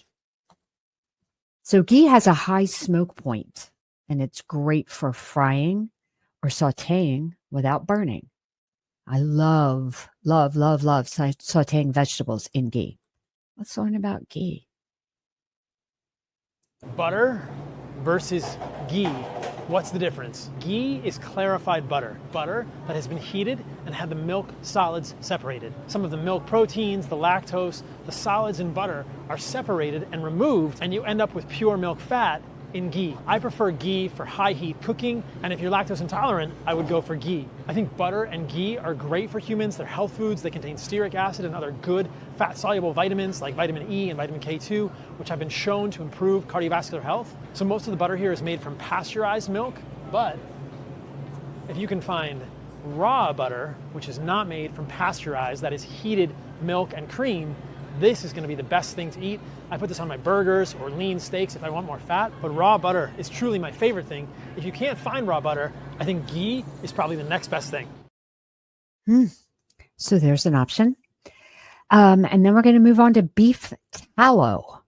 So ghee has a high smoke point, and it's great for frying or sautéing without burning. I love sautéing vegetables in ghee. Let's learn about ghee. Butter versus ghee. What's the difference? Ghee is clarified butter. Butter that has been heated and had the milk solids separated. Some of the milk proteins, the lactose, the solids in butter are separated and removed, and you end up with pure milk fat in ghee. I prefer ghee for high heat cooking, and if you're lactose intolerant, I would go for ghee. I think butter and ghee are great for humans. They're health foods. They contain stearic acid and other good fat-soluble vitamins like vitamin E and vitamin K2, which have been shown to improve cardiovascular health. So most of the butter here is made from pasteurized milk, but if you can find raw butter, which is not made from pasteurized, that is heated milk and cream, this is going to be the best thing to eat. I put this on my burgers or lean steaks if I want more fat, but raw butter is truly my favorite thing. If you can't find raw butter, I think ghee is probably the next best thing. So there's an option. And then we're going to move on to beef tallow.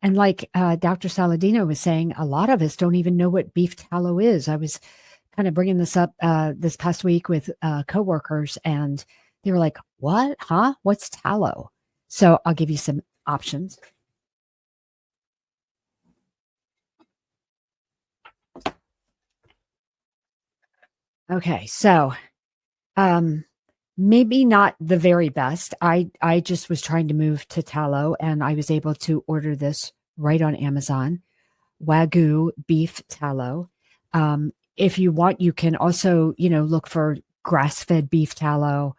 And like Dr. Saladino was saying, a lot of us don't even know what beef tallow is. I was kind of bringing this up this past week with coworkers, and they were like, what? Huh? What's tallow? So I'll give you some options. Okay, so maybe not the very best. I just was trying to move to tallow, and I was able to order this right on Amazon. Wagyu beef tallow. If you want, you can also, look for grass-fed beef tallow.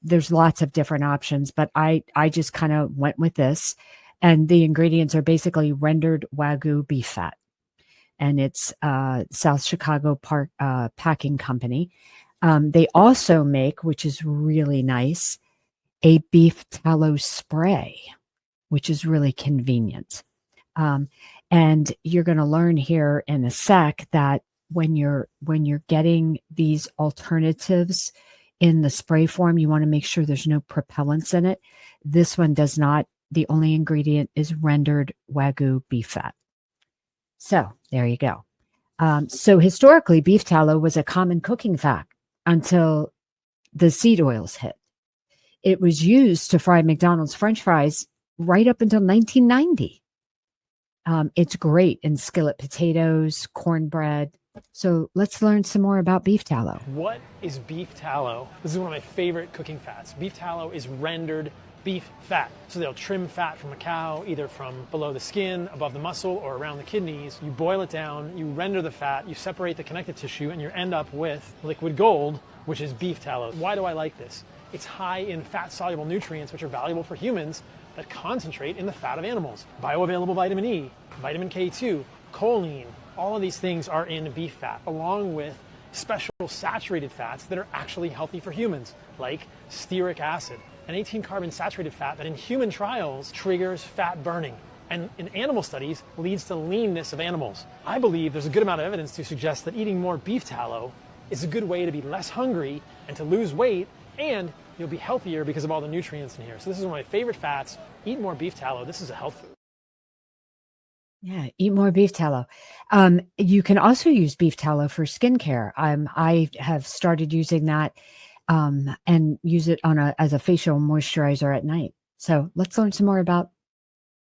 There's lots of different options, but I just kind of went with this, and the ingredients are basically rendered Wagyu beef fat. and it's South Chicago Packing Company. They also make, which is really nice, a beef tallow spray, which is really convenient. And you're going to learn here in a sec that when you're getting these alternatives in the spray form, you want to make sure there's no propellants in it. This one does not. The only ingredient is rendered Wagyu beef fat. So there you go. So historically, beef tallow was a common cooking fat until the seed oils hit. It was used to fry McDonald's French fries right up until 1990. It's great in skillet potatoes, cornbread. So let's learn some more about beef tallow. What is beef tallow? This is one of my favorite cooking fats. Beef tallow is rendered beef fat. So they'll trim fat from a cow, either from below the skin, above the muscle, or around the kidneys. You boil it down, you render the fat, you separate the connective tissue, and you end up with liquid gold, which is beef tallow. Why do I like this? It's high in fat-soluble nutrients, which are valuable for humans, that concentrate in the fat of animals. Bioavailable vitamin E, vitamin K2, choline, all of these things are in beef fat, along with special saturated fats that are actually healthy for humans, like stearic acid, an 18-carbon saturated fat that in human trials triggers fat burning, and in animal studies leads to leanness of animals. I believe there's a good amount of evidence to suggest that eating more beef tallow is a good way to be less hungry and to lose weight, and you'll be healthier because of all the nutrients in here. So this is one of my favorite fats. Eat more beef tallow. This is a health food. Yeah, eat more beef tallow. You can also use beef tallow for skincare. I have started using that and use it as a facial moisturizer at night. So let's learn some more about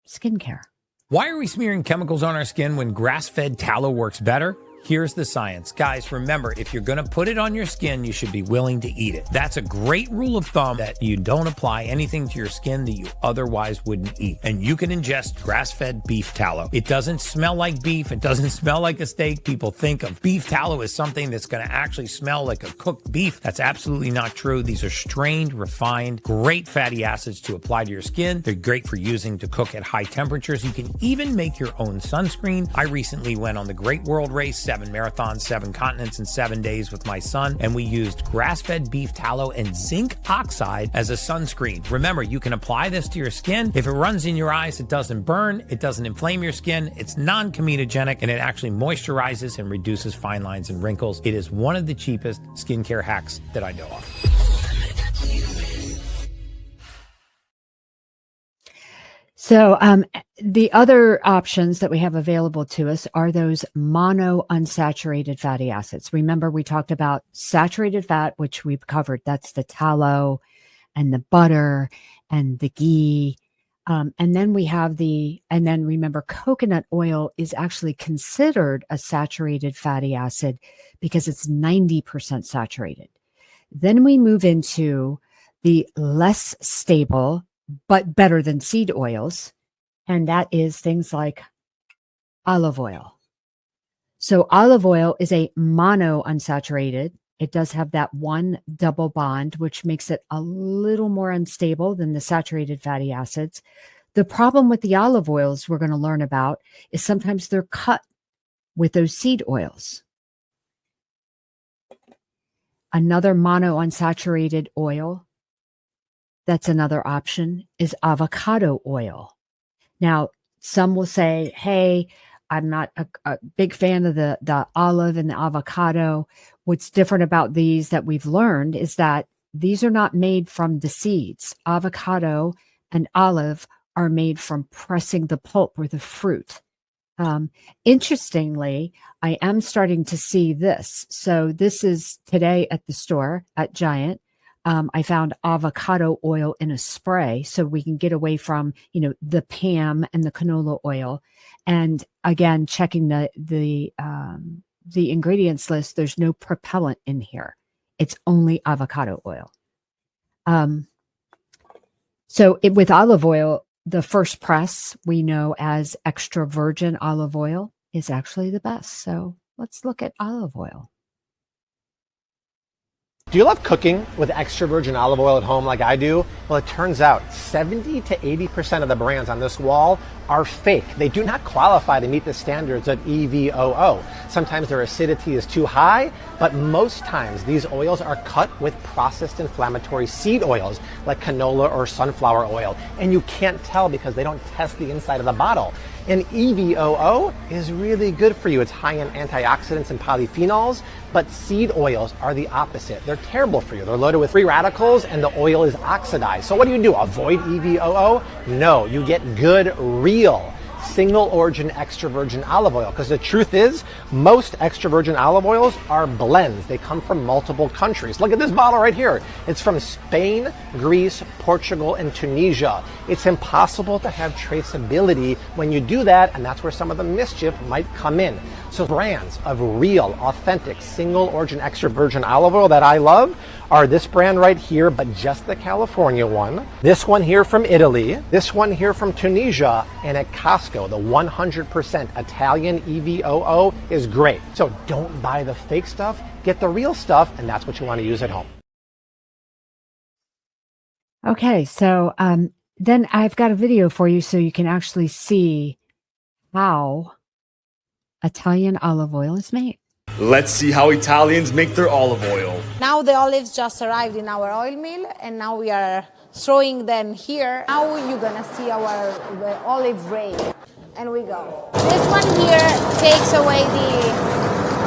skincare. Why are we smearing chemicals on our skin when grass-fed tallow works better? Here's the science. Guys, remember, if you're going to put it on your skin, you should be willing to eat it. That's a great rule of thumb, that you don't apply anything to your skin that you otherwise wouldn't eat. And you can ingest grass-fed beef tallow. It doesn't smell like beef. It doesn't smell like a steak. People think of beef tallow as something that's going to actually smell like a cooked beef. That's absolutely not true. These are strained, refined, great fatty acids to apply to your skin. They're great for using to cook at high temperatures. You can even make your own sunscreen. I recently went on the Great World Race, 7 marathons, 7 continents in 7 days with my son, and we used grass-fed beef tallow and zinc oxide as a sunscreen. Remember, you can apply this to your skin. If it runs in your eyes, it doesn't burn, it doesn't inflame your skin, it's non-comedogenic, and it actually moisturizes and reduces fine lines and wrinkles. It is one of the cheapest skincare hacks that I know of. So the other options that we have available to us are those monounsaturated fatty acids. Remember, we talked about saturated fat, which we've covered. That's the tallow and the butter and the ghee. And then remember, coconut oil is actually considered a saturated fatty acid because it's 90% saturated. Then we move into the less stable but better than seed oils, and that is things like olive oil. So olive oil is a monounsaturated. It does have that one double bond, which makes it a little more unstable than the saturated fatty acids. The problem with the olive oils we're going to learn about is sometimes they're cut with those seed oils. Another monounsaturated oil, that's another option, is avocado oil. Now, some will say, hey, I'm not a big fan of the olive and the avocado. What's different about these that we've learned is that these are not made from the seeds. Avocado and olive are made from pressing the pulp or the fruit. Interestingly, I am starting to see this. So this is today at the store at Giant. I found avocado oil in a spray, so we can get away from, the Pam and the canola oil. And again, checking the ingredients list, there's no propellant in here. It's only avocado oil. With olive oil, the first press we know as extra virgin olive oil is actually the best. So let's look at olive oil. Do you love cooking with extra virgin olive oil at home like I do? Well, it turns out 70 to 80% of the brands on this wall are fake. They do not qualify to meet the standards of EVOO. Sometimes their acidity is too high, but most times these oils are cut with processed inflammatory seed oils like canola or sunflower oil. And you can't tell because they don't test the inside of the bottle. And EVOO is really good for you. It's high in antioxidants and polyphenols, but seed oils are the opposite. They're terrible for you. They're loaded with free radicals and the oil is oxidized. So what do? Avoid EVOO? No, you get good, real single origin extra virgin olive oil, because the truth is most extra virgin olive oils are blends. They come from multiple countries. Look at this bottle right here. It's from Spain, Greece, Portugal, and Tunisia. It's impossible to have traceability when you do that, and that's where some of the mischief might come in. So brands of real, authentic, single origin extra virgin olive oil that I love are this brand right here, but just the California one. This one here from Italy. This one here from Tunisia. And at Costco, the 100% Italian EVOO is great. So don't buy the fake stuff, get the real stuff, and that's what you want to use at home. Okay, so then I've got a video for you so you can actually see how Italian olive oil is made. Let's see how Italians make their olive oil. Now the olives just arrived in our oil mill and now we are throwing them here. Now you're gonna see our olive rain. And we go. This one here takes away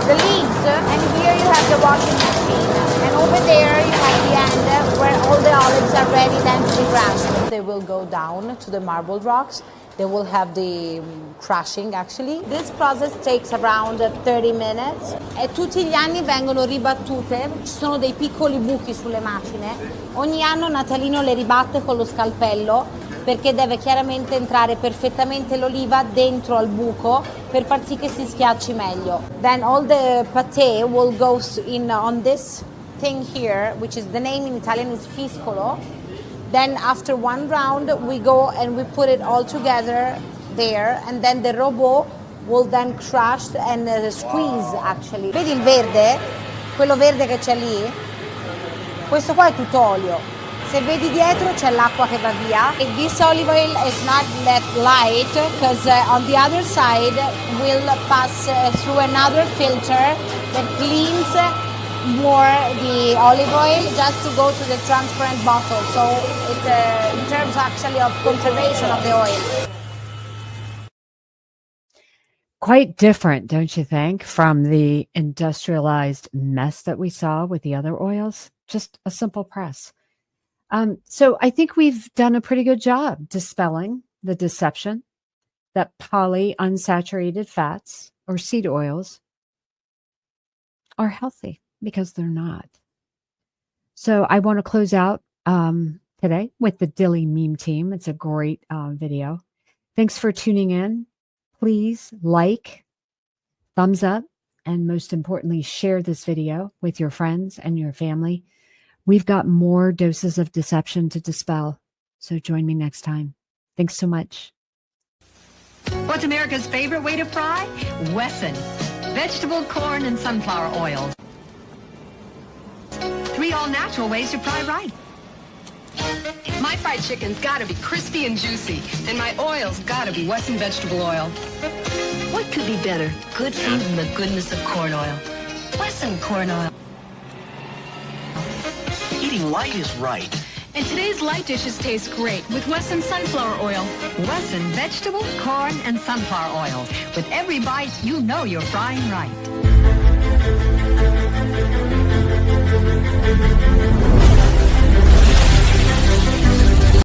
the leaves, and here you have the washing machine. And over there you have the end where all the olives are ready then to be crushed. They will go down to the marble rocks. They will have the crushing actually. This process takes around 30 minutes e tutti gli anni vengono ribattute. Ci sono dei piccoli buchi sulle macine. Ogni anno Natalino le ribatte con lo scalpello perché deve chiaramente entrare perfettamente l'oliva dentro al buco per far sì che si schiacci meglio. Then all the pâté will go in on this thing here, which is the name in Italian is fiscolo. Then after one round we go and we put it all together there, and then the robot will then crush and squeeze actually. Vedi il verde? Quello verde che c'è lì? Questo qua è tutto olio. Se vedi dietro c'è l'acqua che va via. And this olive oil is not that light because on the other side will pass through another filter that cleans more the olive oil just to go to the transparent bottle. So it in terms actually of conservation of the oil. Quite different, don't you think, from the industrialized mess that we saw with the other oils? Just a simple press. So I think we've done a pretty good job dispelling the deception that polyunsaturated fats or seed oils are healthy, because they're not. So I want to close out today with the Dilly Meme Team. It's a great video. Thanks for tuning in. Please like, thumbs up, and most importantly, share this video with your friends and your family. We've got more doses of deception to dispel. So join me next time. Thanks so much. What's America's favorite way to fry? Wesson. Vegetable, corn, and sunflower oils. 3 all-natural ways to fry right. My fried chicken's gotta be crispy and juicy, and my oil's gotta be Wesson vegetable oil. What could be better? Good food and the goodness of corn oil. Wesson corn oil. Eating light is right. And today's light dishes taste great with Wesson sunflower oil. Wesson vegetable, corn, and sunflower oils. With every bite, you know you're frying right.